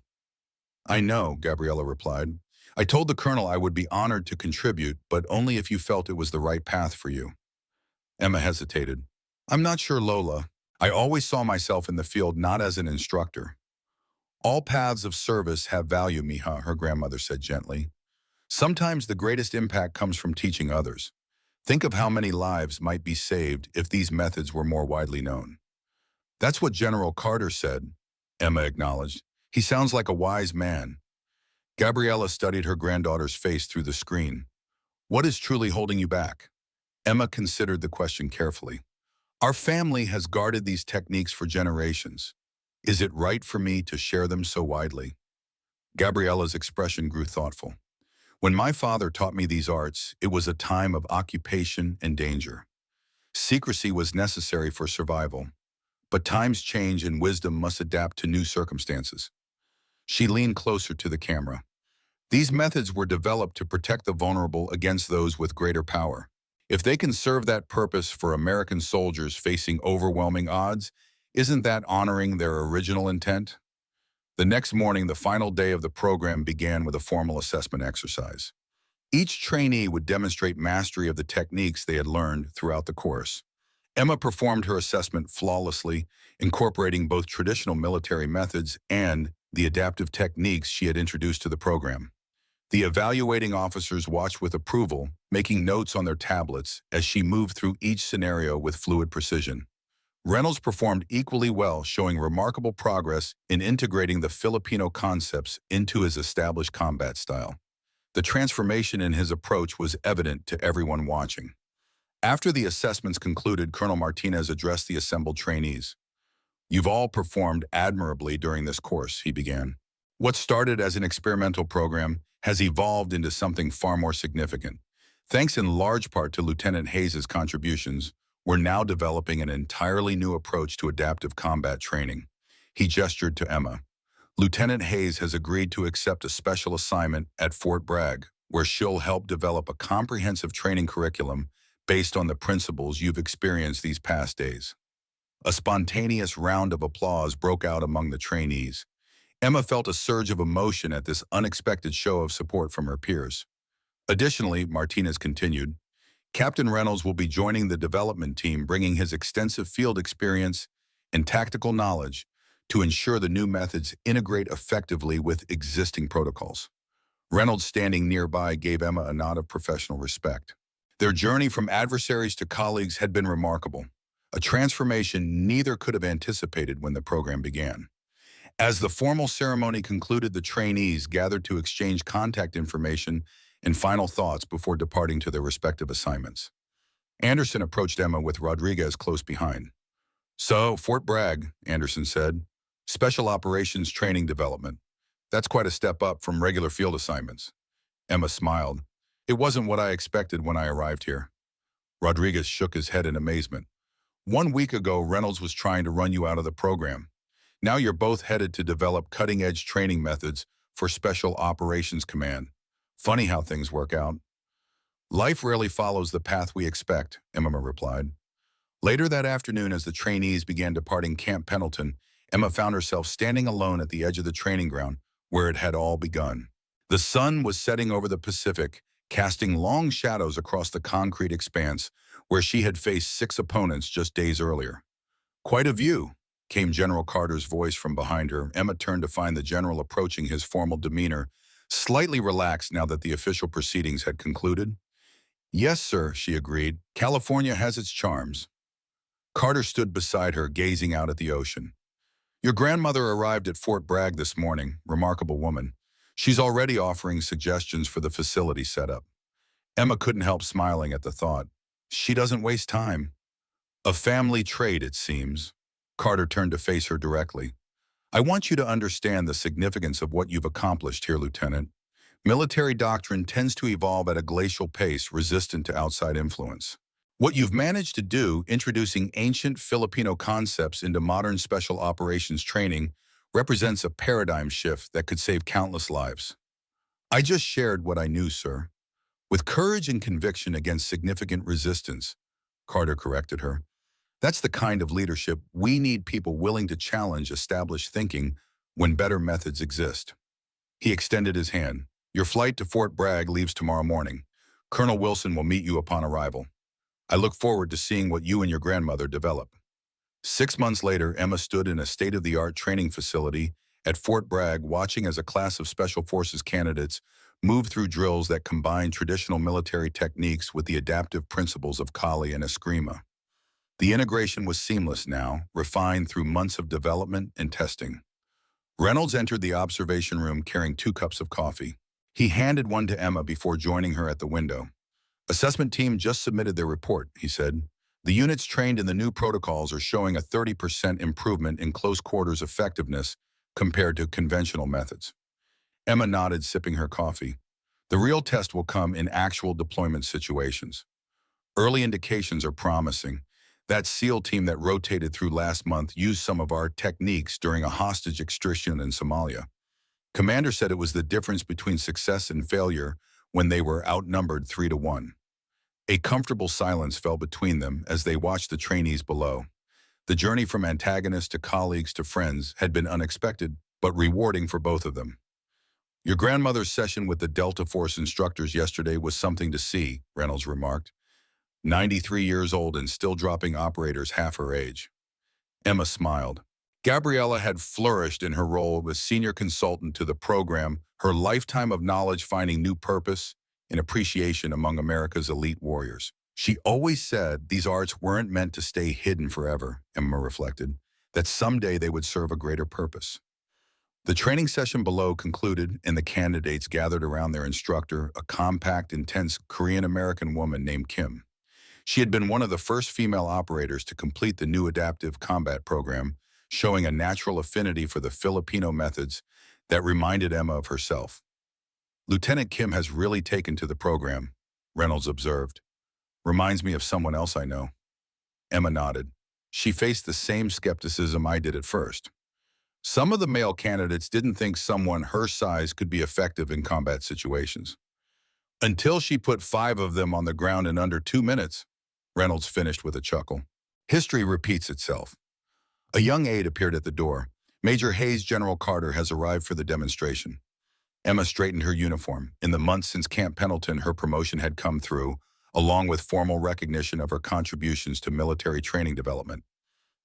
I know, Gabriela replied. I told the colonel I would be honored to contribute, but only if you felt it was the right path for you. Emma hesitated. I'm not sure, Lola. I always saw myself in the field not as an instructor. All paths of service have value, Mija, her grandmother said gently. Sometimes the greatest impact comes from teaching others. Think of how many lives might be saved if these methods were more widely known. That's what General Carter said, Emma acknowledged. He sounds like a wise man. Gabriela studied her granddaughter's face through the screen. What is truly holding you back? Emma considered the question carefully. Our family has guarded these techniques for generations. Is it right for me to share them so widely? Gabriela's expression grew thoughtful. When my father taught me these arts, it was a time of occupation and danger. Secrecy was necessary for survival, but times change and wisdom must adapt to new circumstances. She leaned closer to the camera. These methods were developed to protect the vulnerable against those with greater power. If they can serve that purpose for American soldiers facing overwhelming odds, isn't that honoring their original intent? The next morning, the final day of the program began with a formal assessment exercise. Each trainee would demonstrate mastery of the techniques they had learned throughout the course. Emma performed her assessment flawlessly, incorporating both traditional military methods and the adaptive techniques she had introduced to the program. The evaluating officers watched with approval, making notes on their tablets as she moved through each scenario with fluid precision. Reynolds performed equally well, showing remarkable progress in integrating the Filipino concepts into his established combat style. The transformation in his approach was evident to everyone watching. After the assessments concluded, Colonel Martinez addressed the assembled trainees. "You've all performed admirably during this course," he began. "What started as an experimental program has evolved into something far more significant. Thanks in large part to Lieutenant Hayes's contributions, we're now developing an entirely new approach to adaptive combat training." He gestured to Emma. "Lieutenant Hayes has agreed to accept a special assignment at Fort Bragg, where she'll help develop a comprehensive training curriculum based on the principles you've experienced these past days." A spontaneous round of applause broke out among the trainees. Emma felt a surge of emotion at this unexpected show of support from her peers. Additionally, Martinez continued, "Captain Reynolds will be joining the development team, bringing his extensive field experience and tactical knowledge to ensure the new methods integrate effectively with existing protocols." Reynolds, standing nearby, gave Emma a nod of professional respect. Their journey from adversaries to colleagues had been remarkable, a transformation neither could have anticipated when the program began. As the formal ceremony concluded, the trainees gathered to exchange contact information and final thoughts before departing to their respective assignments. Anderson approached Emma with Rodriguez close behind. "So, Fort Bragg," Anderson said, "Special Operations Training Development. That's quite a step up from regular field assignments." Emma smiled. "It wasn't what I expected when I arrived here." Rodriguez shook his head in amazement. "1 week ago, Reynolds was trying to run you out of the program. Now you're both headed to develop cutting-edge training methods for Special Operations Command. Funny how things work out." "Life rarely follows the path we expect," Emma replied. Later that afternoon, as the trainees began departing Camp Pendleton, Emma found herself standing alone at the edge of the training ground where it had all begun. The sun was setting over the Pacific, casting long shadows across the concrete expanse where she had faced 6 opponents just days earlier. "Quite a view," came General Carter's voice from behind her. Emma turned to find the general approaching, his formal demeanor slightly relaxed now that the official proceedings had concluded. "Yes, sir," she agreed. "California has its charms." Carter stood beside her, gazing out at the ocean. "Your grandmother arrived at Fort Bragg this morning, remarkable woman. She's already offering suggestions for the facility setup." Emma couldn't help smiling at the thought. She doesn't waste time. "A family trait, it seems." Carter turned to face her directly. "I want you to understand the significance of what you've accomplished here, Lieutenant. Military doctrine tends to evolve at a glacial pace, resistant to outside influence. What you've managed to do, introducing ancient Filipino concepts into modern special operations training, represents a paradigm shift that could save countless lives." "I just shared what I knew, sir." "With courage and conviction against significant resistance," Carter corrected her. "That's the kind of leadership we need, people willing to challenge established thinking when better methods exist." He extended his hand. "Your flight to Fort Bragg leaves tomorrow morning. Colonel Wilson will meet you upon arrival. I look forward to seeing what you and your grandmother develop." 6 months later, Emma stood in a state-of-the-art training facility at Fort Bragg, watching as a class of Special Forces candidates moved through drills that combined traditional military techniques with the adaptive principles of Kali and Eskrima. The integration was seamless now, refined through months of development and testing. Reynolds entered the observation room carrying 2 cups of coffee. He handed one to Emma before joining her at the window. "Assessment team just submitted their report," he said. "The units trained in the new protocols are showing a 30% improvement in close quarters effectiveness compared to conventional methods." Emma nodded, sipping her coffee. "The real test will come in actual deployment situations." Early indications are promising. That SEAL team that rotated through last month used some of our techniques during a hostage extradition in Somalia. Commander said it was the difference between success and failure when they were outnumbered 3-1. A comfortable silence fell between them as they watched the trainees below. The journey from antagonists to colleagues to friends had been unexpected, but rewarding for both of them. Your grandmother's session with the Delta Force instructors yesterday was something to see, Reynolds remarked. 93 years old and still dropping operators half her age. Emma smiled. Gabriella had flourished in her role as senior consultant to the program, her lifetime of knowledge finding new purpose and appreciation among America's elite warriors. She always said these arts weren't meant to stay hidden forever, Emma reflected, that someday they would serve a greater purpose. The training session below concluded and the candidates gathered around their instructor, a compact, intense Korean-American woman named Kim. She had been one of the first female operators to complete the new adaptive combat program, showing a natural affinity for the Filipino methods that reminded Emma of herself. Lieutenant Kim has really taken to the program, Reynolds observed. Reminds me of someone else I know. Emma nodded. She faced the same skepticism I did at first. Some of the male candidates didn't think someone her size could be effective in combat situations. Until she put 5 of them on the ground in under 2 minutes, Reynolds finished with a chuckle. History repeats itself. A young aide appeared at the door. Major Hayes General Carter has arrived for the demonstration. Emma straightened her uniform. In the months since Camp Pendleton, her promotion had come through, along with formal recognition of her contributions to military training development.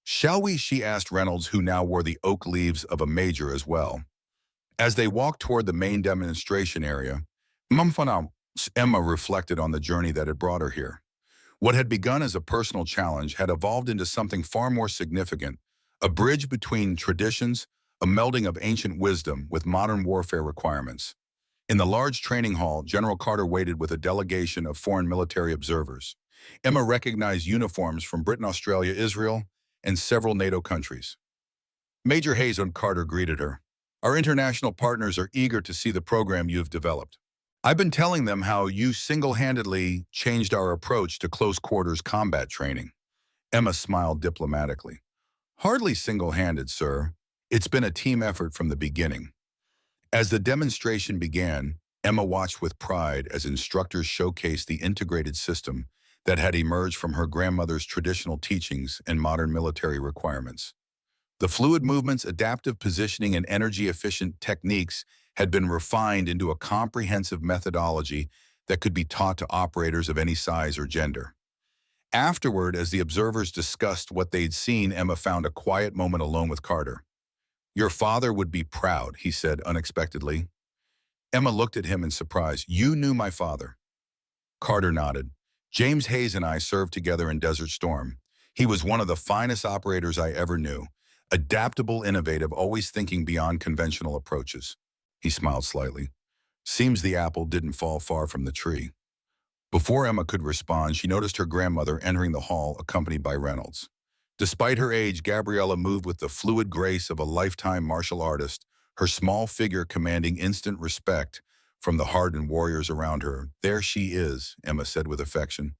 Shall we? She asked Reynolds, who now wore the oak leaves of a major as well. As they walked toward the main demonstration area, Emma reflected on the journey that had brought her here. What had begun as a personal challenge had evolved into something far more significant, a bridge between traditions, a melding of ancient wisdom with modern warfare requirements. In the large training hall, General Carter waited with a delegation of foreign military observers. Emma recognized uniforms from Britain, Australia, Israel, and several NATO countries. Major Hayes and Carter greeted her. Our international partners are eager to see the program you've developed. I've been telling them how you single-handedly changed our approach to close-quarters combat training. Emma smiled diplomatically. Hardly single-handed, sir. It's been a team effort from the beginning. As the demonstration began, Emma watched with pride as instructors showcased the integrated system that had emerged from her grandmother's traditional teachings and modern military requirements. The fluid movements, adaptive positioning, and energy-efficient techniques had been refined into a comprehensive methodology that could be taught to operators of any size or gender. Afterward, as the observers discussed what they'd seen, Emma found a quiet moment alone with Carter. Your father would be proud, he said unexpectedly. Emma looked at him in surprise. You knew my father? Carter nodded. James Hayes and I served together in Desert Storm. He was one of the finest operators I ever knew. Adaptable, innovative, always thinking beyond conventional approaches. He smiled slightly. Seems the apple didn't fall far from the tree. Before Emma could respond, she noticed her grandmother entering the hall, accompanied by Reynolds. Despite her age, Gabriella moved with the fluid grace of a lifetime martial artist, her small figure commanding instant respect from the hardened warriors around her. There she is, Emma said with affection.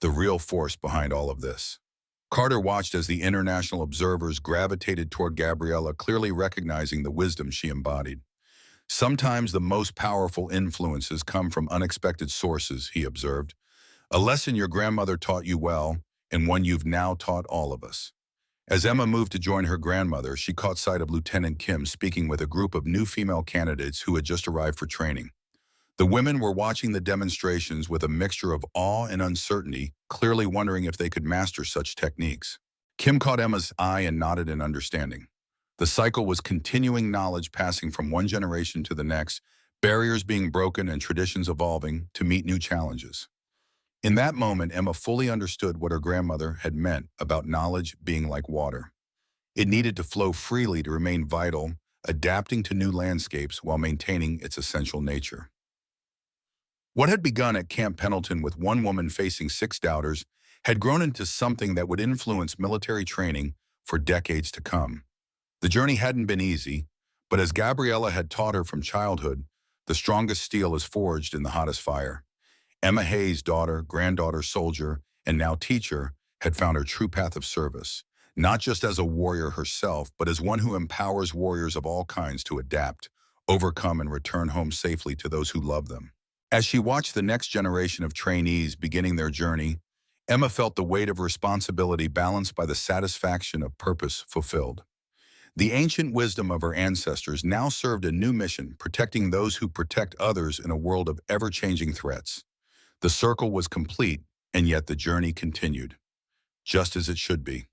The real force behind all of this. Carter watched as the international observers gravitated toward Gabriella, clearly recognizing the wisdom she embodied. Sometimes the most powerful influences come from unexpected sources, he observed. A lesson your grandmother taught you well, and one you've now taught all of us. As Emma moved to join her grandmother, she caught sight of Lieutenant Kim speaking with a group of new female candidates who had just arrived for training. The women were watching the demonstrations with a mixture of awe and uncertainty, clearly wondering if they could master such techniques. Kim caught Emma's eye and nodded in understanding. The cycle was continuing, knowledge passing from one generation to the next, barriers being broken and traditions evolving to meet new challenges. In that moment, Emma fully understood what her grandmother had meant about knowledge being like water. It needed to flow freely to remain vital, adapting to new landscapes while maintaining its essential nature. What had begun at Camp Pendleton with one woman facing 6 doubters had grown into something that would influence military training for decades to come. The journey hadn't been easy, but as Gabriella had taught her from childhood, the strongest steel is forged in the hottest fire. Emma Hayes' daughter, granddaughter, soldier, and now teacher, had found her true path of service, not just as a warrior herself, but as one who empowers warriors of all kinds to adapt, overcome, and return home safely to those who love them. As she watched the next generation of trainees beginning their journey, Emma felt the weight of responsibility balanced by the satisfaction of purpose fulfilled. The ancient wisdom of her ancestors now served a new mission, protecting those who protect others in a world of ever-changing threats. The circle was complete, and yet the journey continued, just as it should be.